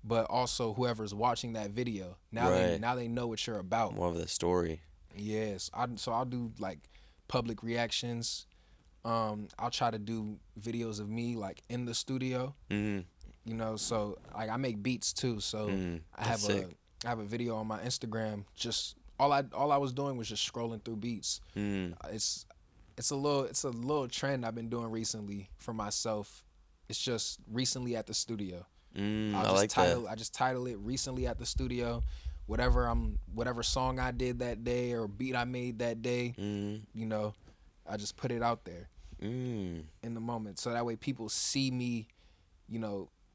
but also whoever's watching that video. Now they know what you're about. More of the story. Yes, I'll do like public reactions. I'll try to do videos of me like in the studio. So like I make beats too. So I have a video on my Instagram. Just all I was doing was just scrolling through beats. It's a little trend I've been doing recently for myself. It's just recently at the studio. I just title it recently at the studio. Whatever song I did that day or beat I made that day, I just put it out there in the moment. So that way people see me,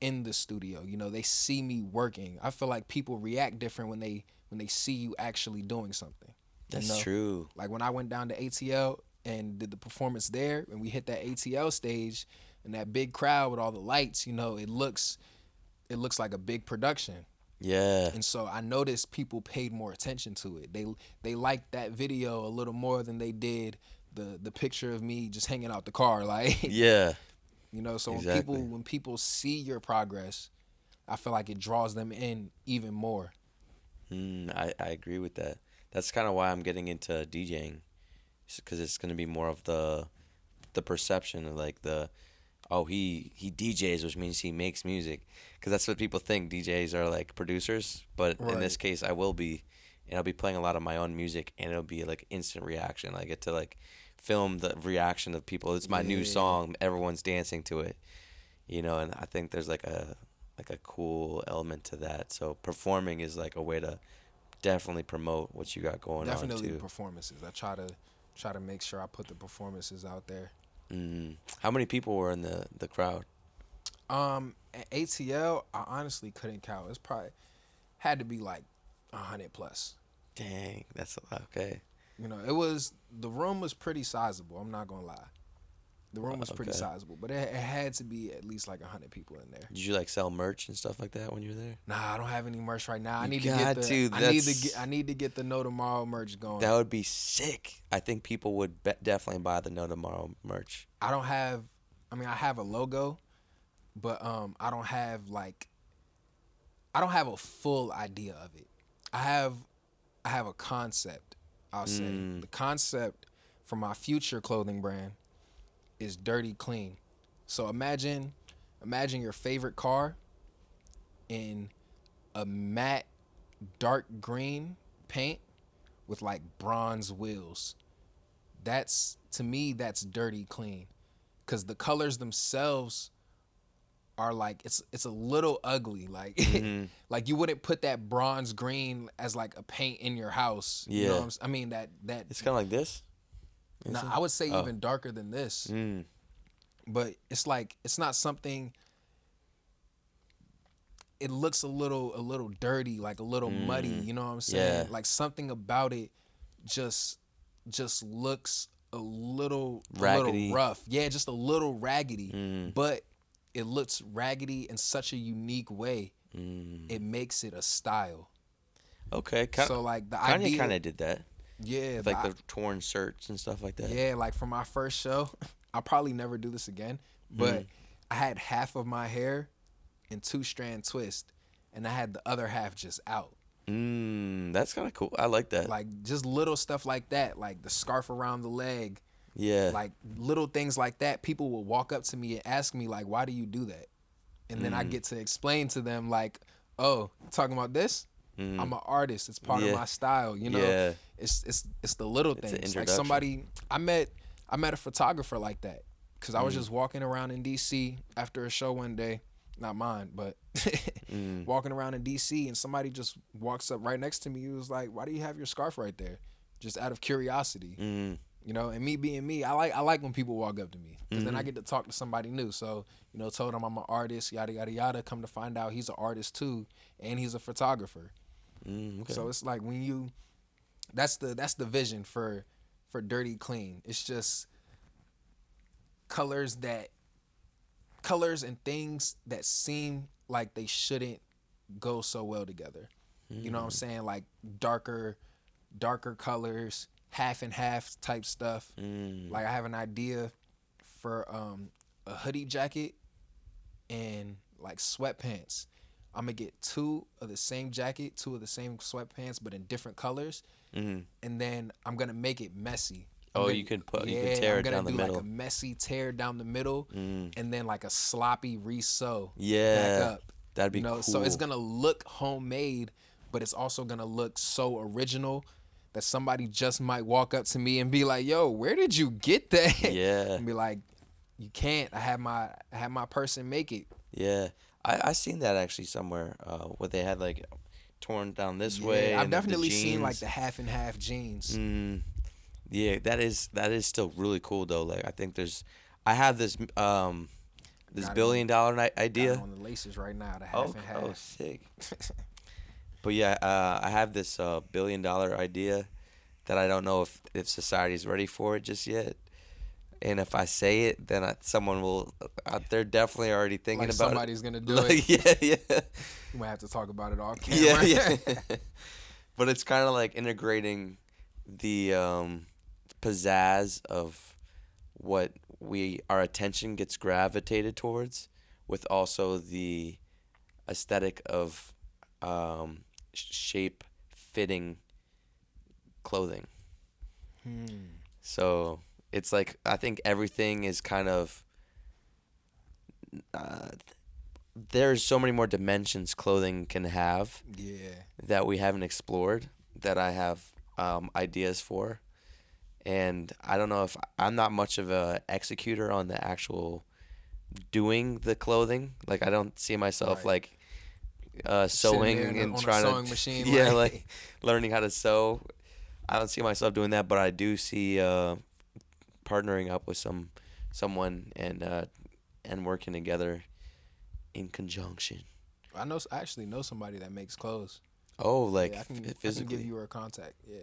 in the studio. They see me working. I feel like people react different when they see you actually doing something. That's true. Like when I went down to ATL and did the performance there, and we hit that ATL stage and that big crowd with all the lights, it looks like a big production. Yeah. And so I noticed people paid more attention to it. They liked that video a little more than they did the picture of me just hanging out the car. Like, yeah. So exactly. when people see your progress, I feel like it draws them in even more. I agree with that. That's kind of why I'm getting into DJing, because it's going to be more of the perception of like he DJs, which means he makes music, because that's what people think. DJs are like producers, but in this case, I will be, and I'll be playing a lot of my own music, and it'll be like instant reaction. I get to like film the reaction of people. It's my new song, everyone's dancing to it, and I think there's like a cool element to that. So performing is like a way to definitely promote what you got going on too. Definitely performances. I try to make sure I put the performances out there. How many people were in the crowd? At ATL, I honestly couldn't count. It's probably had to be like 100 plus. Dang, that's okay. The room was pretty sizable. I'm not gonna lie. The room was pretty sizable, but it had to be at least like 100 people in there. Did you like sell merch and stuff like that when you were there? Nah, I don't have any merch right now. I need to get the No Tomorrow merch going. That would be sick. I think people would definitely buy the No Tomorrow merch. I have a logo, but I don't have a full idea of it. I have a concept. I'll say the concept for my future clothing brand is dirty clean. So imagine your favorite car in a matte dark green paint with like bronze wheels. To me that's dirty clean, because the colors themselves are like, it's a little ugly, like like you wouldn't put that bronze green as like a paint in your house. Yeah. You know what that it's kind of like this. I would say even darker than this. But it's like, it's not something. It looks a little dirty, like a little muddy. You know what I'm saying? Yeah. Like something about it just looks a little rough. Yeah, just a little raggedy. But it looks raggedy in such a unique way. It makes it a style. Okay. So like the idea kind of did that. Yeah, like the torn shirts and stuff like that. Yeah, like for my first show, I'll probably never do this again, but I had half of my hair in 2-strand twist, and I had the other half just out. That's kind of cool. I like that. Like just little stuff like that, like the scarf around the leg. Yeah. Like little things like that. People will walk up to me and ask me like, why do you do that? And then I get to explain to them like, oh, talking about this? I'm an artist. It's part of my style. It's the little things. Like somebody, I met a photographer like that, because I was just walking around in DC after a show one day, not mine, but walking around in DC, and somebody just walks up right next to me. He was like, "Why do you have your scarf right there?" Just out of curiosity. And me being me, I like when people walk up to me, because then I get to talk to somebody new. So, told him I'm an artist, yada yada yada. Come to find out, he's an artist too, and he's a photographer. Okay. So it's like that's the vision for Dirty Clean. It's just colors and things that seem like they shouldn't go so well together. You know what I'm saying? Like darker colors, half and half type stuff. Like I have an idea for a hoodie jacket and like sweatpants. I'm gonna get 2 of the same jacket, 2 of the same sweatpants, but in different colors. And then I'm gonna make it messy. You can tear it down the middle. Like a messy tear down the middle, and then like a sloppy re-sew back up. That'd be cool. So it's gonna look homemade, but it's also gonna look so original that somebody just might walk up to me and be like, "Yo, where did you get that?" Yeah. And be like, "You can't. I had my person make it." Yeah, I seen that actually somewhere. Where they had like torn down this way. I've and definitely the seen like the half and half jeans. Yeah, that is still really cool though. Like I think I have this $1 billion idea. Got on the laces right now, the half and half. Oh, sick. But yeah, I have this $1 billion idea that I don't know if society's ready for it just yet. And if I say it, then someone will. They're definitely already thinking like about somebody's it. Gonna do it. Yeah. We might have to talk about it off camera. Yeah. But it's kind of like integrating the pizzazz of what our attention gets gravitated towards, with also the aesthetic of shape fitting clothing. So it's like I think everything is kind of there's so many more dimensions clothing can have that we haven't explored, that I have ideas for. And I don't know if I'm not much of a executor on the actual doing the clothing. Like I don't see myself like sewing and trying to sewing machine. Like learning how to sew. I don't see myself doing that, but I do see partnering up with someone and working together in conjunction. I actually know somebody that makes clothes. Oh, like physically. I can give you her contact. Yeah.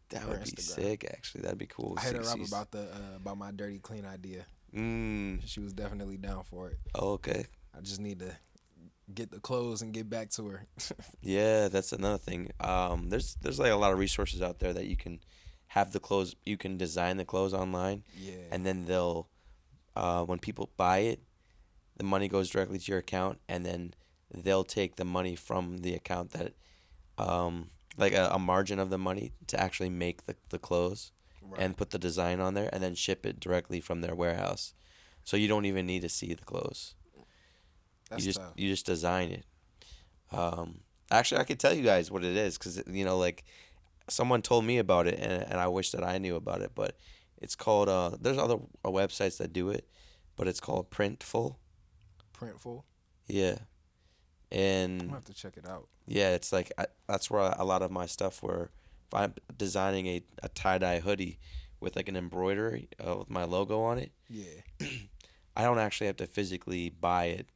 That would be sick, actually. That'd be cool. I hit her up about my dirty clean idea. She was definitely down for it. Oh, okay. I just need to get the clothes and get back to her. Yeah, that's another thing. There's like a lot of resources out there that you can have the clothes. You can design the clothes online. Yeah. And then they'll, when people buy it, the money goes directly to your account, and then they'll take the money from the account that, like a margin of the money to actually make the clothes, and put the design on there, and then ship it directly from their warehouse. So you don't even need to see the clothes. You just design it. Actually, I could tell you guys what it is, because like someone told me about it, and I wish that I knew about it. But it's called there's other websites that do it, but it's called Printful. Printful. Yeah. And I'm gonna have to check it out. Yeah, it's like that's where a lot of my stuff were. If I'm designing a tie-dye hoodie with like an embroidery with my logo on it, I don't actually have to physically buy it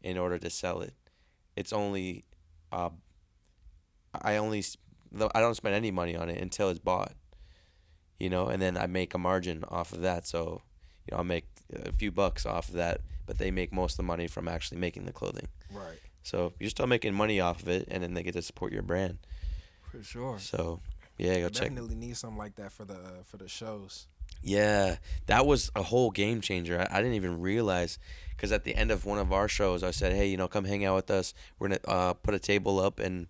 in order to sell it. It's only I don't spend any money on it until it's bought, and then I make a margin off of that. So I'll make a few bucks off of that, but they make most of the money from actually making the clothing. Right. So you're still making money off of it, and then they get to support your brand. For sure. So yeah, go check. Definitely need something like that for the shows. Yeah, that was a whole game changer. I didn't even realize, because at the end of one of our shows, I said, hey, come hang out with us. We're gonna put a table up, and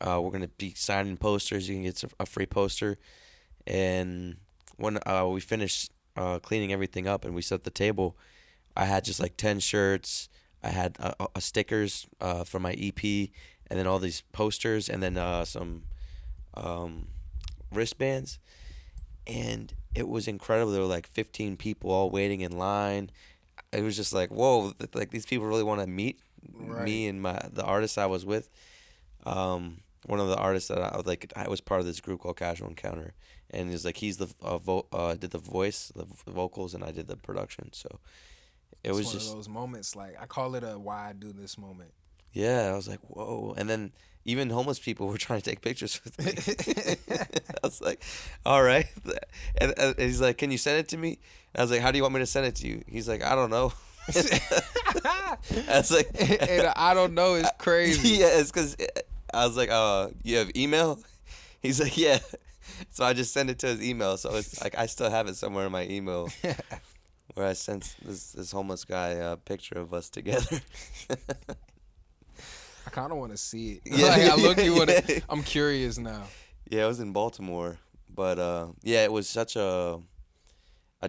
we're gonna be signing posters. You can get a free poster. And when we finished cleaning everything up and we set the table, I had just like 10 shirts. I had stickers for my EP, and then all these posters, and then some wristbands. And it was incredible. There were like 15 people all waiting in line. It was just like, whoa, like these people really want to meet me and the artist I was with. One of the artists that I was part of this group called Casual Encounter, and he's like, he's did the voice, the vocals, and I did the production. So it was just one of those moments. Like I call it a why I do this moment. Yeah, I was like, whoa. And then even homeless people were trying to take pictures with me. I was like, all right. And he's like, can you send it to me? And I was like, how do you want me to send it to you? He's like, I don't know. I was like, and I don't know, it's crazy. Yeah, it's because I was like, you have email? He's like, yeah. So I just sent it to his email. So it's like I still have it somewhere in my email where I sent this homeless guy a picture of us together. I kind of want to see it. Yeah. Like, I look, you want to. I'm curious now. Yeah, it was in Baltimore, but yeah, it was such a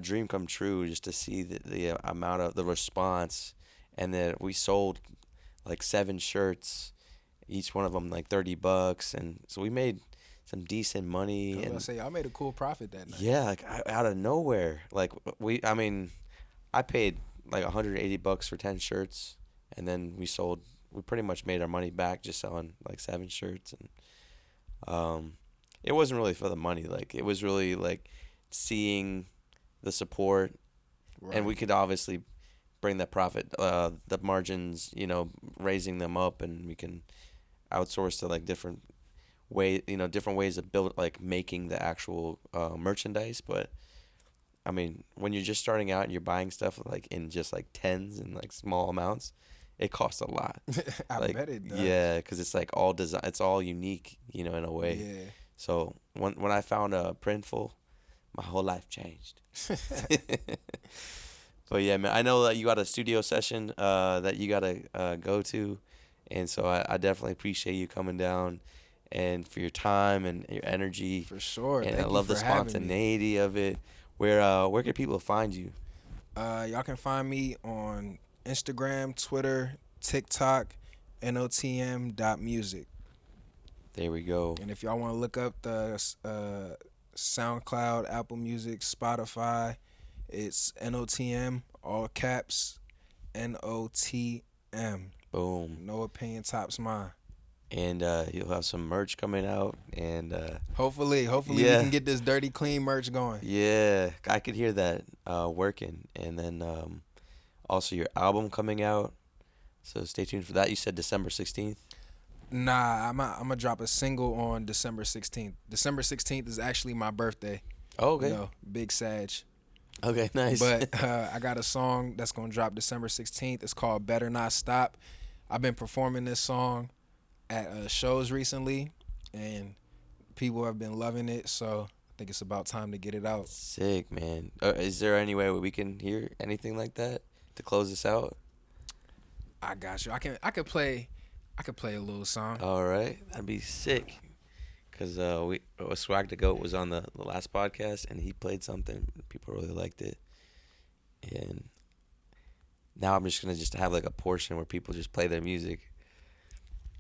dream come true just to see the amount of the response, and then we sold like 7 shirts, each one of them like $30, and so we made some decent money. I was and gonna say, I made a cool profit that night. yeah, like out of nowhere, like I paid like $180 for 10 shirts, and then we pretty much made our money back just selling like 7 shirts, and it wasn't really for the money, like it was really like seeing the support, right. And we could obviously bring that profit, the margins, raising them up, and we can outsource to like different ways of like making the actual merchandise. But I mean, when you're just starting out and you're buying stuff like in just like tens and like small amounts, it costs a lot. I bet it does. Yeah, because it's like all design, it's all unique, in a way. Yeah. So when I found a Printful, my whole life changed. But yeah, man, I know that you got a studio session that you gotta go to, and so I definitely appreciate you coming down and for your time and your energy. For sure. And Thank I love you the for having me. spontaneity of it. Where can people find you? Y'all can find me on Instagram, Twitter, TikTok, notm.music. There we go. And if y'all want to look up the SoundCloud, Apple Music, Spotify, it's NOTM, all caps, NOTM. Boom. No opinion tops mine. And you'll have some merch coming out, and hopefully yeah. We can get this dirty clean merch going. Yeah, I could hear that working. And then also your album coming out, so stay tuned for that. You said December 16th. Nah, I'm gonna drop a single on December 16th. December 16th is actually my birthday. Oh, okay. Big Sag. Okay, nice. But I got a song that's gonna drop December 16th. It's called Better Not Stop. I've been performing this song at shows recently, and people have been loving it. So I think it's about time to get it out. Sick, man. Is there any way we can hear anything like that to close this out? I got you. I could play a little song. All right, that'd be sick. Cause Swag the Goat was on the last podcast, and he played something. People really liked it, and now I'm just gonna have like a portion where people just play their music.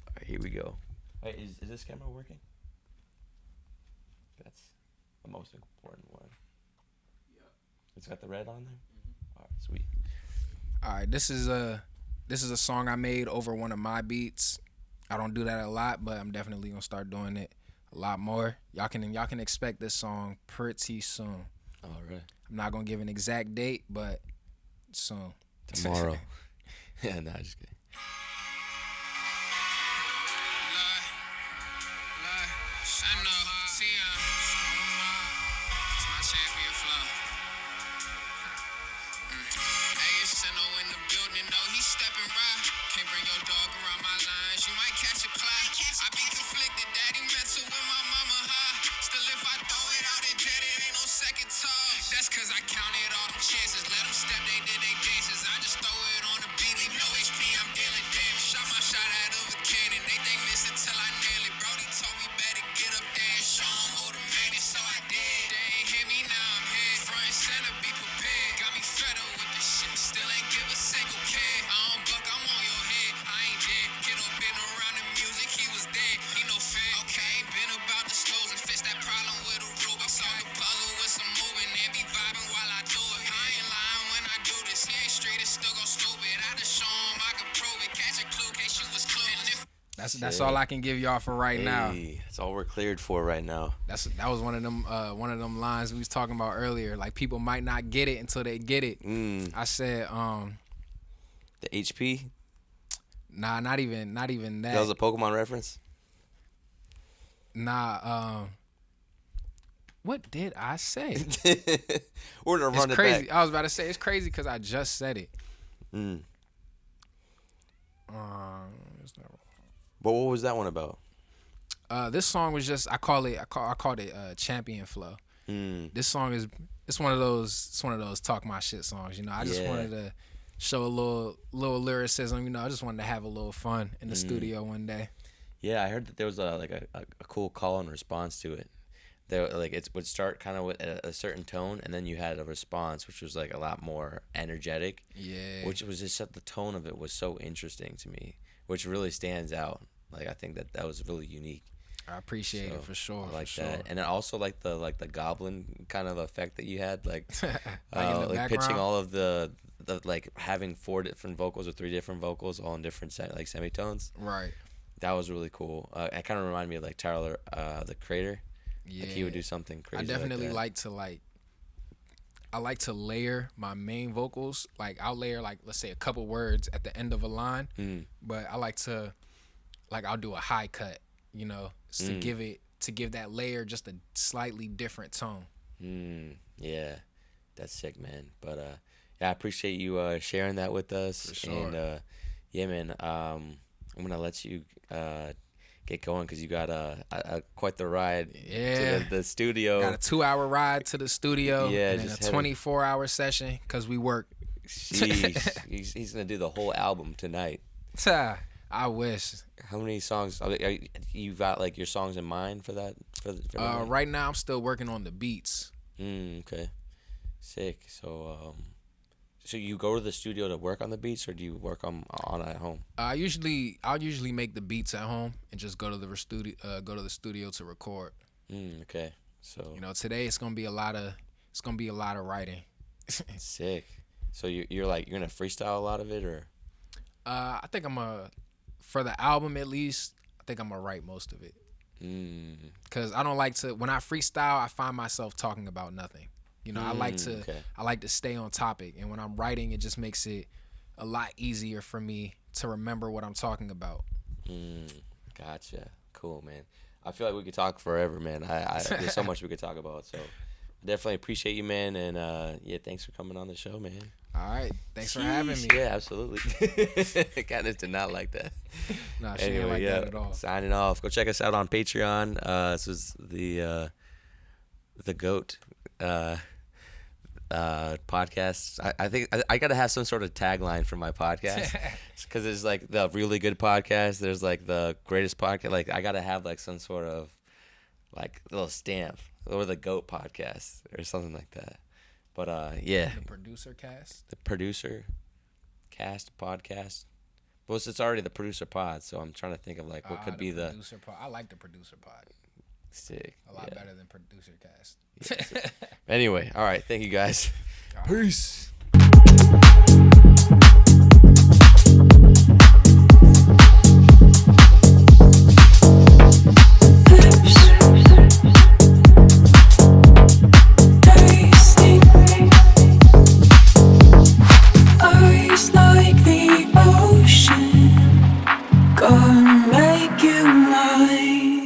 All right, here we go. Wait, is this camera working? That's the most important one. Yeah. It's got the red on there. Mm-hmm. All right, sweet. All right, this is a song I made over one of my beats. I don't do that a lot, but I'm definitely gonna start doing it a lot more. Y'all can expect this song pretty soon. All right. I'm not gonna give an exact date, but soon. Tomorrow. Yeah, nah, just kidding. That's cause I counted all them chances. Let them step, they did they dances. I just throw it on the beat, leave no HP, I'm dealing damage. Shot my shot out of a cannon, they think miss it till I nail it. Brody told me better get up there and show them who the man is, so I did. They ain't hit me, now I'm here. Front and center, be prepared. Got me fed up with this shit, still ain't give a single care. I don't buck, I'm on your head, I ain't dead. Get up in around the music, he was dead, he no fair. Okay, ain't been about the slows and fix that problem with a Rube. I solve the puzzle with some moving and be vibing while I do it. I ain't lying when I do this. He ain't straight, it's still go stupid. I just show him I can prove it. Catch a clue, case you was clueless. That's all I can give y'all for right now. That's all we're cleared for right now. That was one of them lines we was talking about earlier. Like, people might not get it until they get it. I said the HP? Nah, not even that. That was a Pokemon reference? Nah. What did I say? We're gonna run It's it crazy. back. I was about to say it's crazy because I just said it. It's not But what was that one about? this song was just I called it Champion Flow. This song is it's one of those talk my shit songs. You know, I just wanted to show a little lyricism. You know, I just wanted to have a little fun in the studio one day. Yeah, I heard that there was a cool call and response to it. There, like, it would start kind of with a certain tone, and then you had a response, which was like a lot more energetic. Yeah. Which was just the tone of it was so interesting to me, which really stands out. Like, I think that was really unique. I appreciate it for sure. I like for that, sure. and then also like the goblin kind of effect that you had, like Like pitching all of the like having 4 different vocals or 3 different vocals all in different semitones. Right. That was really cool. It kind of reminded me of like Tyler, the Creator. Yeah. Like he would do something crazy. I definitely like I like to layer my main vocals. Like I'll layer like let's say a couple words at the end of a line, but I like to I'll do a high cut, you know, to give that layer just a slightly different tone. Yeah, that's sick, man. But yeah, I appreciate you sharing that with us. For sure. And yeah, man, I'm gonna let you get going because you got quite the ride to the studio. Got a 2-hour ride to the studio. Yeah, and then a 24-hour session because we work. Sheesh. he's gonna do the whole album tonight. I wish. How many songs? You got like your songs in mind for that? For right now, I'm still working on the beats. Okay, sick. So so you go to the studio to work on the beats, or do you work on at home? I'll usually make the beats at home and just go to the studio to record. Okay, so you know, today it's gonna be a lot of writing. Sick. So you're gonna freestyle a lot of it, or? I think for the album at least, I think I'm gonna write most of it. Cause I don't like to when I freestyle, I find myself talking about nothing. You know, I like to stay on topic, and when I'm writing, it just makes it a lot easier for me to remember what I'm talking about. Gotcha. Cool, man. I feel like we could talk forever, man. There's so much we could talk about. So definitely appreciate you, man, and yeah, thanks for coming on the show, man. All right, thanks for having me. Yeah, absolutely. Candace did not like that. Nah, she didn't like that at all. Signing off. Go check us out on Patreon. This was the GOAT podcast. I think I gotta have some sort of tagline for my podcast because there's like the really good podcast. There's like the greatest podcast. Like I gotta have like some sort of like little stamp or the GOAT podcast or something like that. But yeah, the producer cast. The producer cast podcast. Well, it's already the producer pod, so I'm trying to think of like what could be the producer pod. I like the producer pod. Sick. A lot better than producer cast. Yeah, anyway, all right. Thank you guys. Peace. Like the ocean, gonna make you mine.